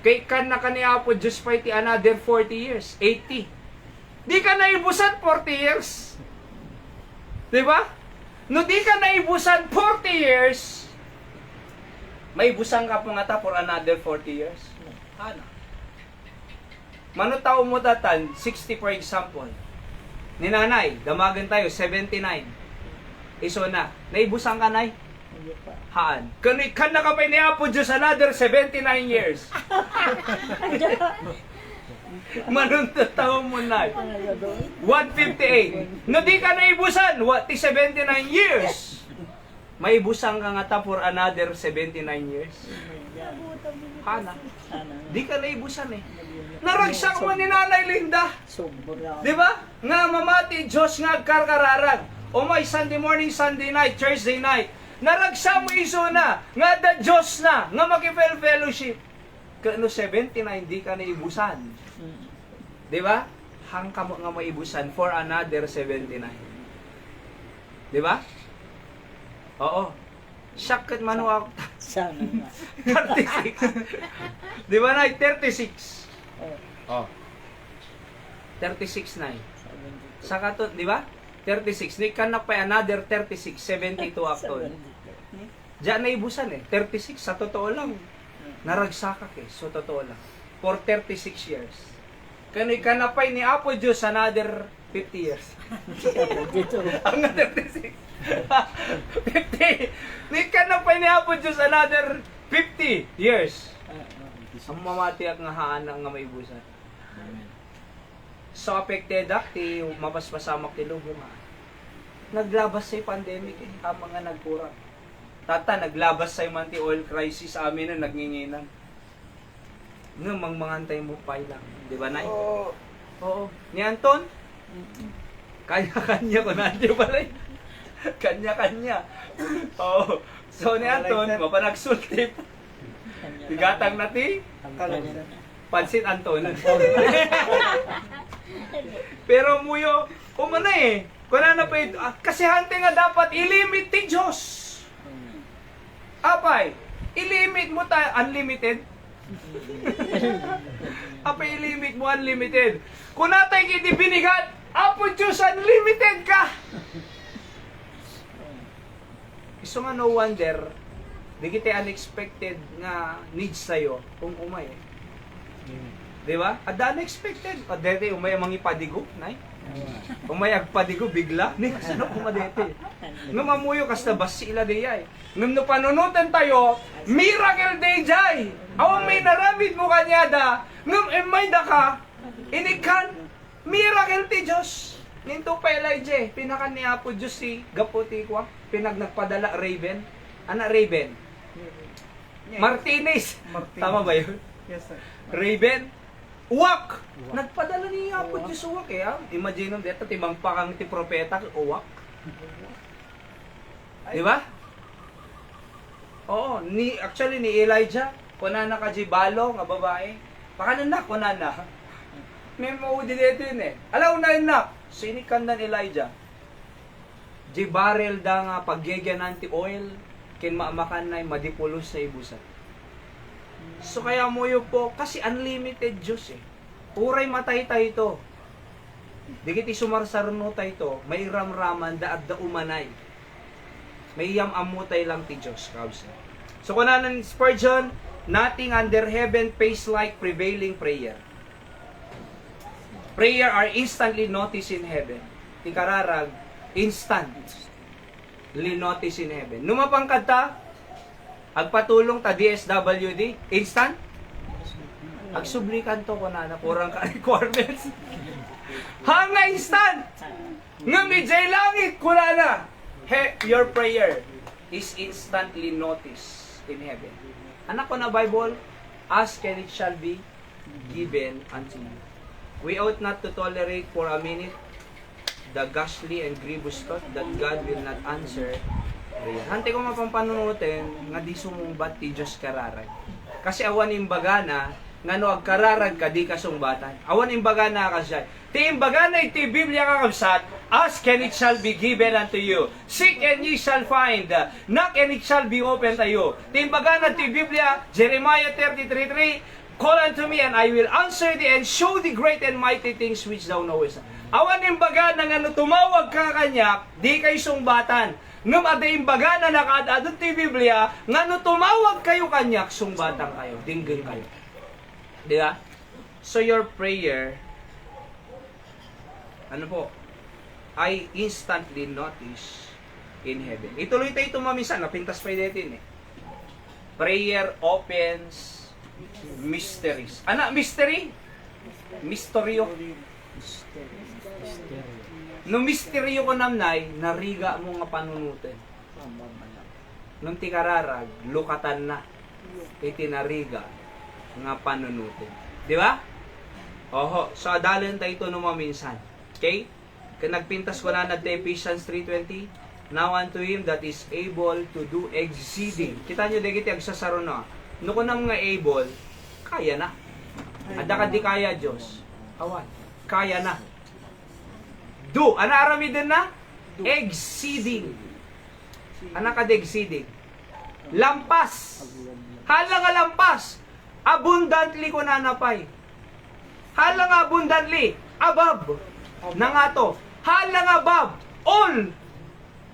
Kay kan na kaniya po, Diyos pa iti another 40 years, 80. Di ka naibusan 40 years. Di ba? No, di ka naibusan 40 years, maibusan ka po nga ta for another 40 years. Ano? Manutaw mo datan, 60 for example. Ni nanay, damagan tayo, 79. Iso na, naibusan ka nay? Hindi pa. Haan. Kan na ka pa niyapo Diyos another 79 years. Manuntataw mo na. 158. No di ka naibusan, what, 79 years. Maibusan ka nga ta for another 79 years. Hana. Di ka naibusan eh. Naragsak mo ni Nanay Linda. Sobra. Di ba? Nga mamati, Diyos nga karkararan. O may Sunday morning, Sunday night, Thursday night. Naragsa mo iso na. Nga the Diyos na. Nga makipel-fellowship. Kano 79, di ka naibusan. Di ba? Hang ka mo nga maibusan for another 79. Di ba? Oo. Shakit man ako. Sana nga. 36. Di ba na? 36. Oh, Oh. 36 na. 70. Saka to, di ba? 36. Ni kanak pa another 36, 72 after. 70. Diyan na ibusan eh. 36 sa totoo lang. Naragsakak eh. So totoo lang. For 36 years. Kani kanapay ni Apo Diyos another 50 years. Dito. Ang 36. 50. Ni kanapay ni Apo Diyos another 50 years. Ang mamati at nga haan nga maibusan. So affected ti mapaspasamak ti lubo nga. Naglabas sa pandemic eh, tama nga nagkurang. Tata, naglabas sa man ti oil crisis amin na nagnginginan. Nga mangmangantay mo pa lang. Di ba, Nay? Oo. Ni Anton? Kanya-kanya ko nandiyo pala eh. Kanya-kanya. Oo. So ni Anton, mapanagsultip. Tigatang na ti. Pansit Anton. Pero muyo, umana eh. Kuna na pa ito. Kasi hante nga dapat ilimit ti Diyos. Apay, ilimit mo tayo unlimited. Apay, ilimit mo unlimited. Kung natay kiti binigat, Apo Diyos, unlimited ka. Iso nga no wonder, di kita unexpected nga needs sa'yo kung umay eh. Di ba? Ada unexpected. Dete, umay ang mga ipadigo, nay. Umay agpadigo, bigla. Ni, sino kumadete? Nga mamuyo, kasta basi ila deyay. Ngam no panunutan tayo, miracle day jay. Awang may narabid mo kanyada, ngam emay da ka, inikan, miracle ti Diyos. Ninto pa Elijah, pinakan ni Apo Diyos si Gaputi ko, nagpadala Raven. Anak Raven? Martinez. Tama ba yun? Yes, sir. Raven? Uwak! Nagpadala ni Apo Diyos uwak eh. Ha? Imagine nung dito, timang pakang ti propeta, uwak. Di ba? Oo, actually ni Elijah, kunana ka balo nga babae. Pakanan na, kunana. May maudi dito yun eh. Alaw na yun na. Sinikan na Elijah. Di barrel da nga pagyegyanan ti oil, kin maamakan na madipulos na ibusan. So kaya mo yun po, kasi unlimited Diyos eh. Uray matay tayo ito. Digiti sumarsarno tayo ito, may ramraman da at da umanay. May yamamutay lang ti Diyos. Kausa. So kunanan Spurgeon, nothing under heaven pays like prevailing prayer. Prayer are instantly noticed in heaven. Ti kararag, instantly noticed in heaven. Numapangkad ta, agpatulong ta DSWD, instant. Agsublikan to ko na kurang ka requirements. Hanga instant! Nga midjay langit ko na. Your prayer is instantly noticed in heaven. Anak ko na Bible, ask and it shall be given unto you. We ought not to tolerate for a minute the ghastly and grievous thought that God will not answer prayer. Hante ko mapampanunutin nga di sumumbat ti Diyos kararag. Kasi awan imbaga na nga no agkararag ka di kasumbatan. Awan imbaga na kasya. Ti imbaga na iti Biblia kakabsat, ask and it shall be given unto you. Seek and ye shall find. Knock and it shall be opened to you. Ti imbaga na ti Biblia, Jeremiah 33:3, call unto me and I will answer thee and show thee great and mighty things which thou knowest. Awan imbaga na nga no tumawag ka kanyak, di kay sumbatan. Ngam ada imbaga na nakadadot ti Biblia, nga no tumawag kayo kanyak, sumbatan kayo, dinggil kayo. Di ba? So your prayer, ano po, ay instantly noticed in heaven. Ituloy tayo tumamisan, napintas pa natin eh. Prayer opens mysteries. Ana, mystery? Misteryo. No misteryo ko namnay, nariga mo nga panunutin. Nung tikararag, lukatan na. Itinariga nga panunutin. Di ba? Oho, so adalan tayo ito numaminsan. Okay? Kaya nagpintas ko na Ephesians 3:20, now unto him that is able to do exceeding. Kita nyo, dagiti agsasaro na. No ko nang nga able, kaya na. Ada ka di kaya Diyos. Awan. Kaya na. Do. Ana arami din na? Exceeding. Ana ka di exceeding. Lampas. Hala nga lampas. Abundantly ko nanapay. Hala nga abundantly. Above. Na nga to. Hala nga above. All.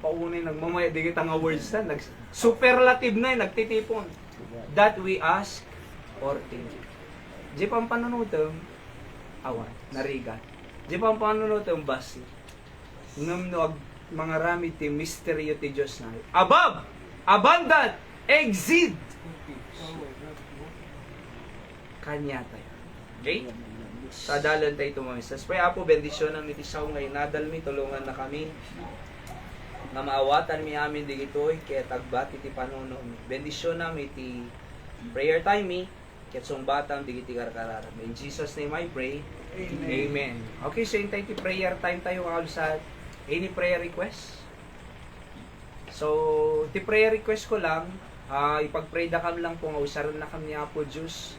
Paunay nagmamaya. Di kita nga words na. Superlative na nagtitipon. That we ask or think. Di pang panunutom. Awan. Narigat. Di pang panunutom. Basi. Ngamnoag mga rami ti misteryo ti Diyos na. Above. Abundant. Exceed. Kanya tayo. Okay? Sa dalan tayo tumamisas. Paya po, bendisyon ang itisaw ngayon. Nadal mi, tulungan na kami. Nga maawatan mi amin di ito'y kaya tagbat iti panuno mi. Bendisyon namin iti prayer time mi. Kaya sumbatan di iti karkarara. In Jesus' name I pray. Amen. Amen. Okay, so yung tayo iti prayer time tayo kakalsat. Any prayer request? So, iti prayer request ko lang, ipag-pray da kam lang po nga usaran na kami ni Apo Diyos.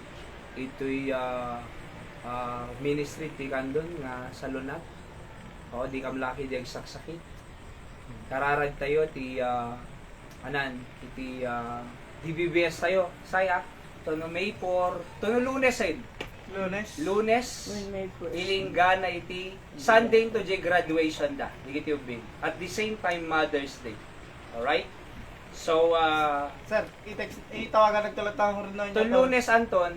Ito'y ministry ti kandon nga sa lunat. O, di kam laki di agsaksakit. Kararag tayo ti iti DBBS tayo. Saya, tono May 4, tono Lunes ay. Lunes. Ilingga na iti Sunday to graduation da. Digiti ubing. At the same time Mother's Day. Alright? So, Sir, itawagan nagtulatang rin na to Lunes Anton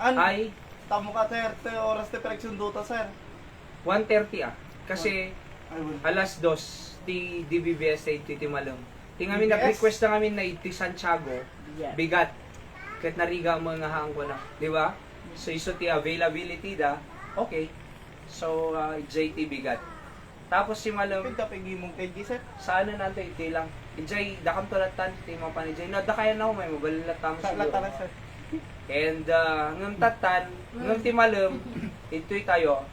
ay tamo ka sir, oras te pereksyon duta sir. 1:30 Kasi alas 2 ti DBBS ay ti Malong. Ti ngamin nag-request na kami na iti Santiago. Bigat. Kahit nariga mo nga hang ko na. Di ba? So, iso ti availability da. Okay. So, JT bigat. Tapos si Malong, Pinta pigi mong kay sir. saan na natin iti lang. Ijay, dakam tulatan, ti mga panijay. No, da kaya na ako, may mabalila tamo Sa siguro. lataran sir. And, ngam tatan, ngam ti Malong, ito'y tayo.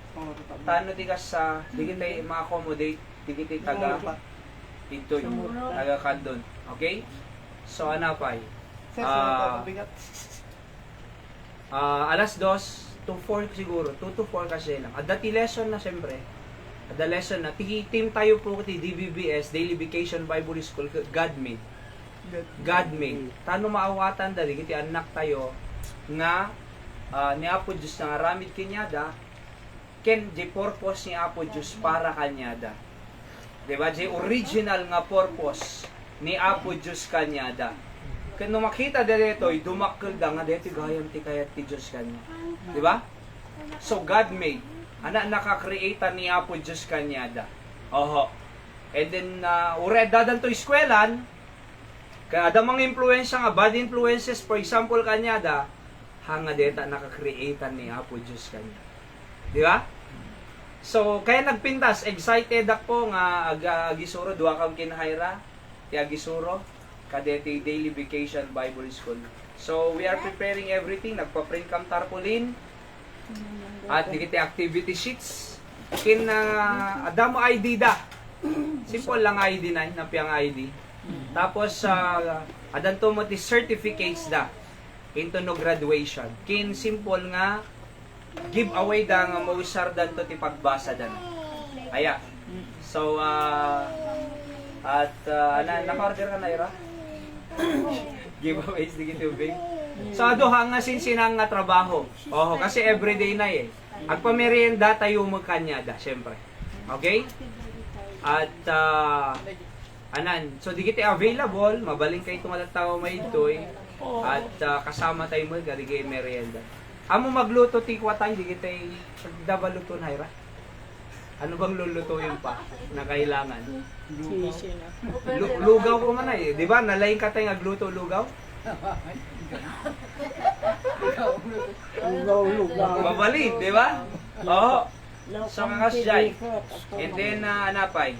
Tano ti ka sa, di kita ma-accommodate, di kita taga, ito'y, taga kandon. Okay? So, anapay. Sir, bigat. Alas 2 to 4 siguro, 2 to 4 kasi lang. At dati lesson na siyempre. the lesson na team tayo po ti DBBS, Daily Vacation Bible School, God made. God made. Tano maawatan dali kiti anak tayo nga ni Apo Diyos nga ramid kinyada ken di purpose ni Apo Diyos para kanyada. Diba? Di original nga purpose ni Apo Diyos kanyada. Kung makita dito, dumakkel da nga dito gayam ti kayat ti Diyos kanya. Diba? So God made. Ana naka-create ni Apo Diyos kanyada. Oho. And then ure dadan to eskwelahan kada mga influensya nga bad influences for example kanyada hanga deta naka-create ni Apo Diyos kanya. Di ba? So kaya nagpintas excited ako nga agisuro duha kang kinahayra ti agisuro kadeti Daily Vacation Bible School. So we are preparing everything, nagpa-print kam tarpaulin at dikiti activity sheets kin adamo ID da. Simple lang ID na napiyang ID. Tapos adan to mo ti certificates da into no graduation. Kin simple nga giveaway da nga mausar dan to ti pagbasa dan. Aya. So naka-order ka na ira? Giveaways di kiti ubing. So aduha nga sinsinang nga trabaho. Oh, kasi everyday na eh. Agpamerienda tayo mo kanyada, syempre. Okay? At so di kiti available, mabaling kay tumalataw may itoy at kasama tayo mo garigay merienda. Amo magluto ti kwatay di kiti dabaluto na ira. Ano bang lulutuin pa na kailangan? Sisi na. Lugaw ko man eh. Di ba? Nalaing ka tayo agluto lugaw? Lugaw. Mabalin, di ba? Oo. So, kakasjay. And then, anapay?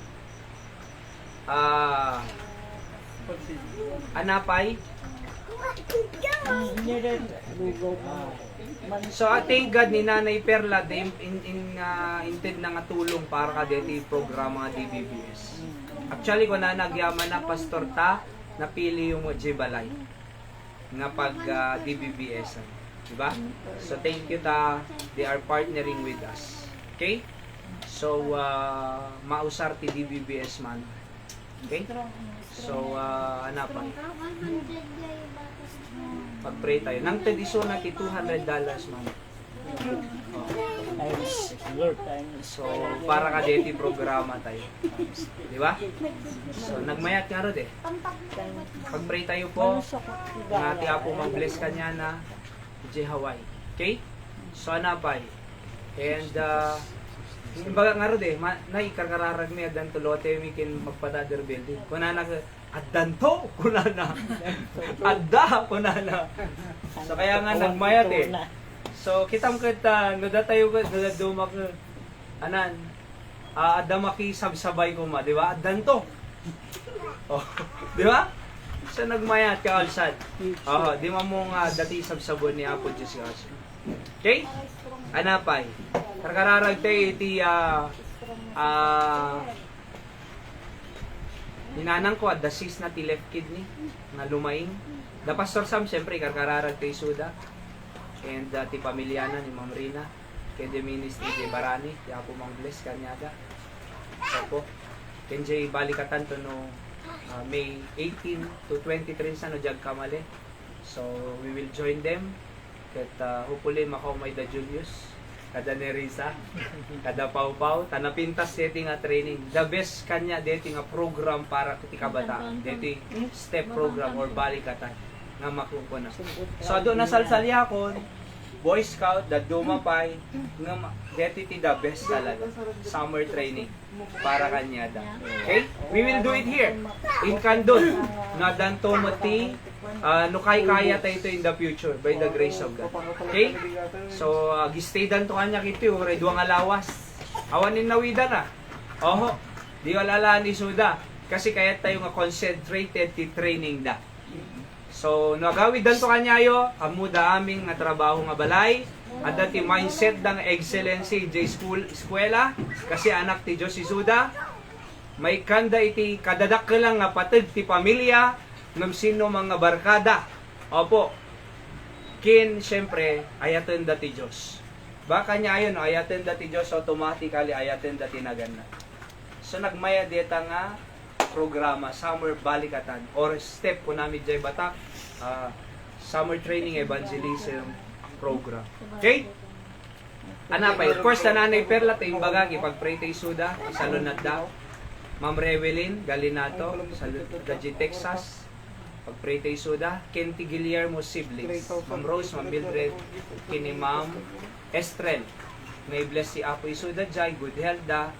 Anapay? Hindi rin lugaw mo. So, thank God ni Nanay Perla intend na nga tulong para ka dito programa nga DBBS. Actually, kung na nagyaman na pastor ta, napili yung Jibalay nga pag DBBS. Diba? So, thank you ta. They are partnering with us. Okay? So, mausar ti DBBS man. Okay? So, pa? Pag-pray tayo. Nang tediso na ti $200 man. Times, Lord, times. So, para ka dito programa tayo. Di ba? So, nagmayat nga rin eh. Pag-pray tayo po, nga ti Apo mag-bless ka niya na di Hawaii. Okay? So, anapay. And, imbaga nga rin eh, naikarkararag mi adan tulote mi kin magpadader building. Kuna na addan to, kuna na. Adda, kuna na. So, kaya nga nagmayat eh. So, kitam kita, nuda tayo ka, nuda dumak, adamaki sabsabay ko ma, di ba? Addan to. Oh, di ba? So, nagmayat ka alsad. Oh, di mo nga dati sabsabon ni Apo Diyos ka. Okay? Anapay. Karkararag tayo iti ninanang ko at the sis na ti left kidney na lumaing. The Pastor Sam, syempre, karkararag tayo suda. And ti pamilyana ni Ma'am Rina. Kaya the ministry di Barani. Di ako mang bless kanyada. So po. Kenjay balikatan to no May 18 to 23 sa no jag kamali. So we will join them. Kat hopefully makaumay da Julius. Kada Nerisa, kada Pau-Pau, tanapintas deti nga training. The best kanya deti nga program para ti kabataan. Deti step program or balikatan nga makukuna. So do na salsalyakon, Boy Scout, the Dumapay, nga deti ti the best talaga. Summer training para kanya da. Okay? We will do it here in Candon. Na danto mati no kaya tayo ito in the future by the grace of God. Okay? So, gistay dan to kanya kiti, ure duwang alawas. Awanin nawida na. Oho, di walalaan ni Suda. Kasi kaya tayo nga concentrated ti training da. So, nagawid dan to kanya yo, amuda aming nga trabaho nga balay. At dati mindset ng excellency di eskwela. Kasi anak ti Diyos si Suda. May kanda iti kadadak lang nga patid ti pamilya. Ngam sino mga barkada. Opo. Kin, syempre, ayaton dati Diyos. Baka niya ayon, no, ayaten dati Diyos automatically, ayaten dati nagana. So nagmaya dita nga programa, summer balikatan, or step po namin dyan batak, summer training evangelism program. Okay? Anapay, of course, nanay Perla, tayo bagag, ipag-pray tayo suda, sa lunad daw. Ma'am Rewelyn Galinato, sa Daji, Texas. Pag-pray tayo suda. Kenti Guillermo siblings. Ma'am Rose, Ma'am Mildred, kini Ma'am Estrel. May bless si Apo Isuda Jai, good health da.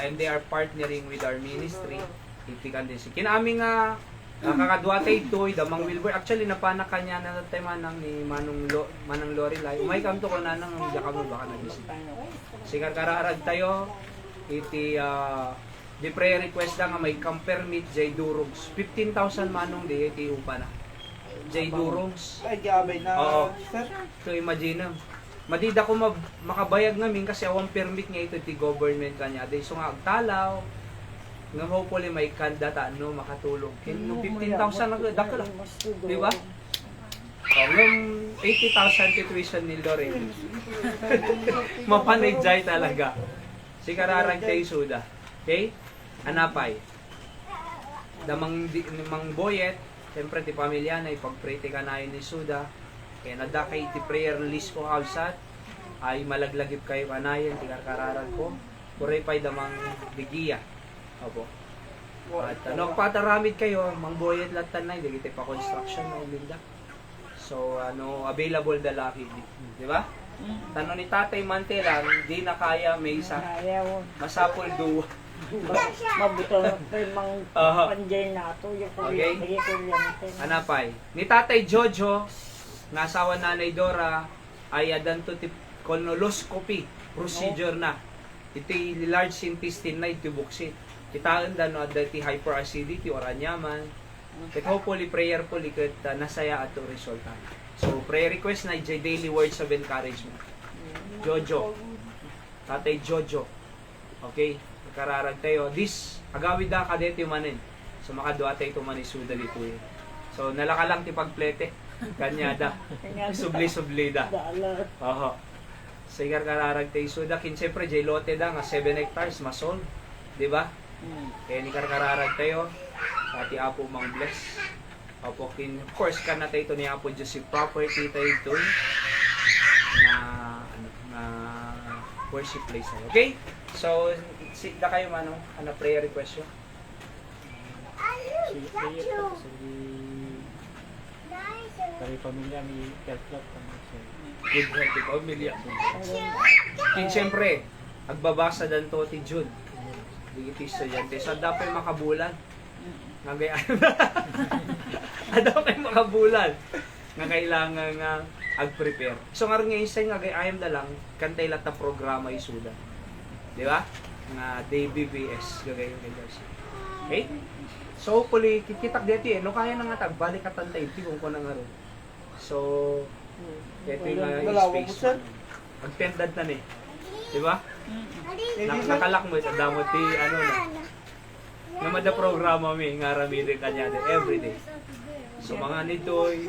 And they are partnering with our ministry. Itikan din si kinaming kakadwatay ito'y damang Wilbur. Actually, napanak kanya na tayo manang ni Manang Lorelai. Umay kam to ko na nang jakamo baka nag-isip. Sigar kararag tayo. Iti di prayer request da nga may camp permit Jay Durogs. 15,000 manong di iti upa na. Jay Durogs. Ay, gabay na, Oo. sir. So imagine madida ko makabayag namin kasi awang permit nga ito ti government kanya. Day so nga agtalaw. Nga hopefully may kandata no makatulong. Kino 15,000 na dakla. Di ba? Ng 80,000 tuition ni Lorraine. Mapanay talaga. Si kararag tayo suda. Okay? Anapay. Mang boyet, siyempre ti pamilya na ipag-pray ti kanayon ni suda. Kaya nadakay ti prayer list ko kalsat. Ay malaglagip kayo kanayon ti kararag ko. Kuray pa'y damang digiya. Opo. At pataramid kayo, mang boyet latan na, hindi pa construction na ulinda. So, available the lucky. Di ba? Tanong ni Tatay Mantelang, di na kaya may isa. Ayaw. Masapol duwa. Mabuto pa yung mga panjay na ito. Okay. Anapay. Ni Tatay Jojo, nga asawa Nanay Dora, ay adanto ti colonoscopy procedure na. Iti large intestine na itibuksit. Kitaan da no dati hyperacidity or anyaman. Ket hopefully prayerfully ket nasaya ato resulta. So prayer request na jay daily words of encouragement. Jojo. Tatay Jojo. Okay, kararag tayo. This agawid da kadeti manen. So makadua tayo tumanisuda dito. So nalaka lang ti pagplete. Kanyada. Subli-subli da. Oho. Sigar kararag tayo suda kin siyempre jay lote da nga 7 hectares masol. Di ba? Kaya ni kararag tayo, pati Apo mang bless. Apo kin, of course, kan na tayo ni Apo Joseph property tayo ito na worship place tayo. Okay? So, sita kayo manong, prayer request yun. Dari pamilya ni Kelplot. Good health, di pamilya. Kin, siyempre, agbabasa dan to ti June. Digiti estudyante. So, dapat makabulan. Ngagayaan dapat makabulan. Nga kailangan nga ag-prepare. So, nga rin ngayon sa'yo, ngagayaan na lang, kantay lahat na programa isuda. Di ba? Nga DBBS. Gagayon kayo. Okay? So, hopefully, kikitak dito no kaya na nga balik at tantay, kung ko na nga rin. So, ito yung space. Agtendad na ni. Di ba? Nakalak mo sa damot ti na. Namada programa mi nga ramidin kanya every day. So mga nitoy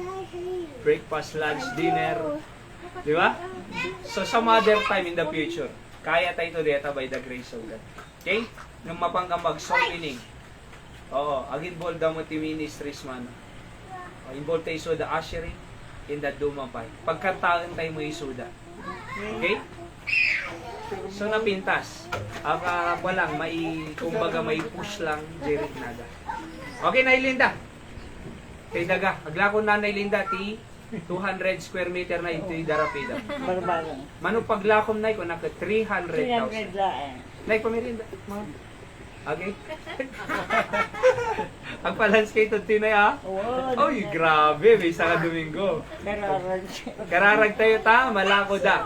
breakfast, lunch, dinner, di ba? So some other time in the future, kaya tayo dito by the grace of God. Okay? Nung mapangka mag-softening. Oo, ag-involve daw mo ti ministries man. Involve tayo so the ushering in the Dumapay. Pagkantaan tayo mo isuda. Okay? So napintas. Walang kumbaga may push lang direct nada. Okay, Nailinda. Kay daga, aglako na Nailinda ti 200 square meter na ito darapida. Barbaran. Mano paglakom na ko naka 300,000. 300 laang. Nay pamirinda. Okay. Agpa-landscape to tinay ha. Oy, grabe, may isa ka Domingo. Kararag tayo ta, malako da.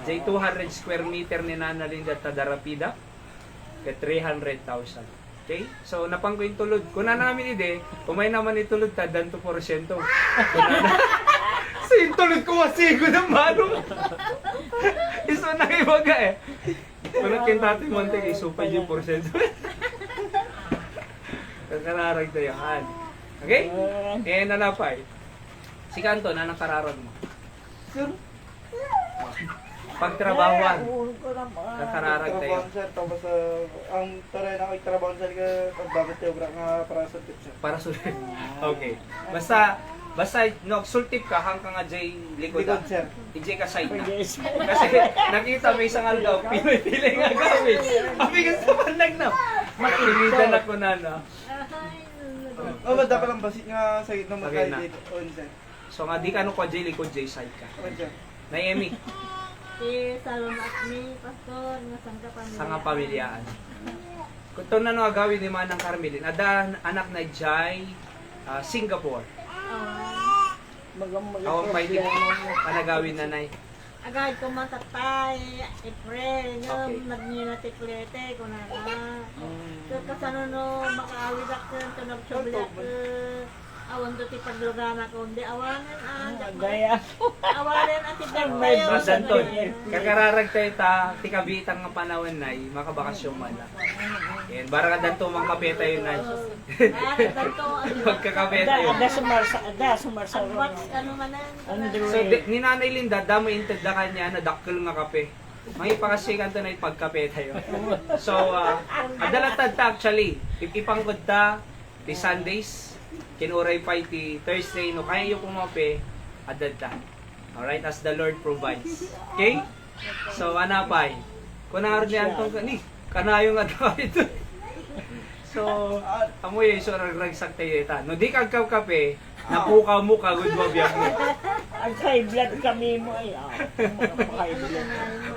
Jay 200 square meter ni Nana Linda ta darapida. Ke 300,000. Okay? So napang ko yung tulod. Kung na namin ide, kumay naman itulod ta dan 2%. So yung tulod ko masigo ng mano. Iso na ibaga eh. Kung kintate mo ante isupay yung porsyento. Kararag tayo han. Okay? Eh nanapay. Si Kanto na nakararag mo. Sir, Pagtrabahuan. Ulo ko na mga. Kakararag tayo. Trabaho sir, tapos ang taray na ko'y trabaho sir ka pagdapat tayo nga para sa tip sir. Para sulit. Okay. Basta no, sultip ka hanggang nga jay likod. Likod sir. Ijay ka side na. Yes. Kasi nakita may isang aldaw, Pinoy-Pili nga gamit. Sabi ka sa panlag na. Matilidan ako na na. Oh, ba dapat lang basit nga sa gitna mo Okay tayo na. dito. On sir. So nga di ka ano ko jay likod, jay side ka. On sir. Naemi, Si Salon at ni Pastor nga sangka pamilya. sa nga pamilyaan. Kung ito na no agawin ni Manang Carmelin, ada anak na jay Singapore. Awang pwede panagawin na nay. Agad ko matatay, April, Okay. yung nagnyina tiklete ko na na. So kasano no, makaawid ako, tunog subli ako. Awan to ti paglugana ko, hindi awanan Gaya. awanan at tidang May tayo. Mas Anton, kakararag tayo ta, tikabitang nga panahon nay, makabakasyon man na. Yan, bara ka danto mang kape tayo nay. Pagkakape tayo. Ada sumarsa. Ano manan? So, ni Nanay Linda, damo inted da kanya na dakkel nga kape. May pakasikan to na pagkape tayo. So, adalatad ta actually, ipangkod ta, ti Sundays, kinuray pa ti Thursday, no kaya yung kumape, adad ta. Alright, as the Lord provides. Okay? So, anapay. Kung naroon niya itong kani, kanayo nga daw ito. So, amoy yung ragsak tayo ita. No, di kagkaw kape, napukaw mo kagod mabiyag mo. Ang high blood kami mo ay. Mga high blood.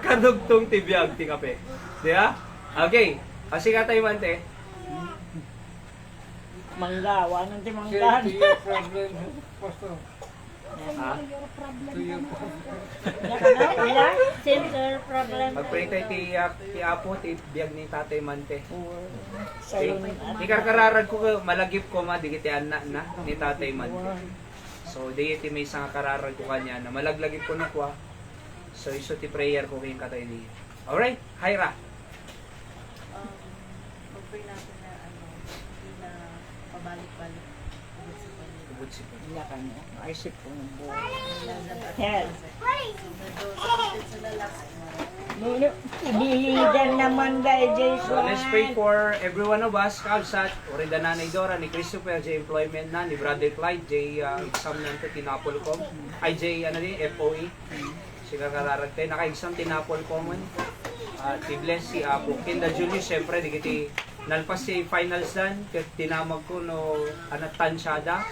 Kadugtong tibiyag ti kape. Di ba? Okay. Kasi ka tayo mante. Manggawa ng timanggahan. Ha? Center problem. Pag-pray tayo ti Apo, ti biyag ni Tatay Mante. Okay? Salon. Ikarkararag ko, malagip ko ma, di kiti anak na ni Tatay Mante. So, di iti may isang kararag ko kanya na malaglagip ko na kwa. So, iso ti prayer ko kayong katay di. Alright, Hyra. Pag-pray natin na hindi na pabalik-balik. Tubod si Pa. Wala ka no. Isip ko ng buhay. Health. Ibilidan naman dahil Jason. So, let's pray for every one of us. Kalsat, ori da Nanay Dora, ni Christopher, J. Employment na, ni Brother Clyde, J. Exam nanto, Tinapolcom. Ay, J. Ano din, FOE. Siya kararagtay, naka-exam Tinapolcom. Ti bless si Apo. Kinda Julius, syempre, di kiti nalpas si finals dan, ket tinamag ko no anat tansyada.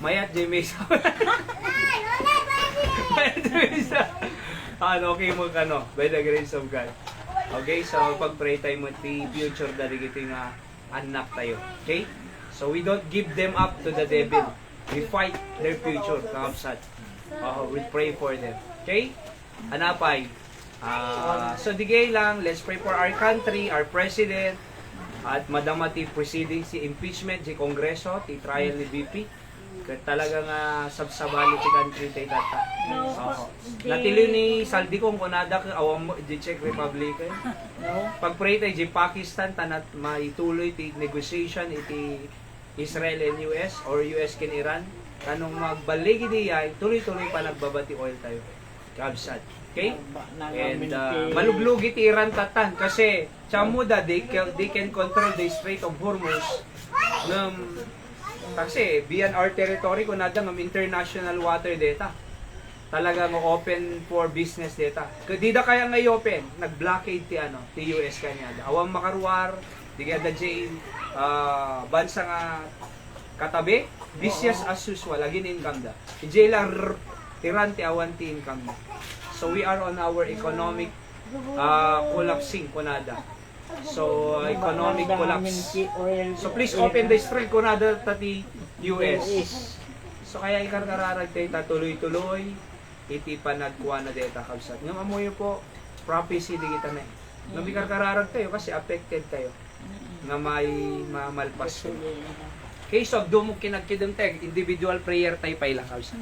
Mayat, J. Mesa. Mayat, J. Mesa. Okay mo ka no, by the grace of God. Okay, so pag-pray tayo mo ti future dali kiti nga anak tayo. Okay? So we don't give them up to the devil. We fight their future, kakapsat. We pray for them. Okay? Anapay. So digay lang, let's pray for our country, our president, at madamati proceeding si impeachment, si Kongreso, ti trial ni BP. Kaya talaga nga sabsabali ti country tayo tata. Natili ni Saldi kong kunada ka awam mo di Czech Republic. No? Pag-pray tayo di Pakistan, tanat maituloy ti negotiation iti Israel and US or US ken Iran. Kanong magbaligi di ay, tuloy-tuloy pa nagbabati oil tayo. Kabsat. Okay? And maluglugi ti Iran tatan kasi chamuda they can control the Strait of Hormuz kasi beyond our territory kung nada ng international water data talagang open for business data di da kaya nga open nag-blockade ti US kanya awang makaruar di kaya da bansa nga katabi business as usual lagi ni income da di lang tiran ti awan ti income da. So we are on our economic collapsing kunada. So economic collapse. So please open the strait kunada tati US. So kaya ikarkararag tayo tuloy-tuloy iti panagkuha na data kabsat. Nga amoy po prophecy di kita na. Nga ikarkararag tayo kasi affected tayo. Nga may mamalpas ko. Case of dumog kinagkidem tag individual prayer tayo pa ilang kabsat.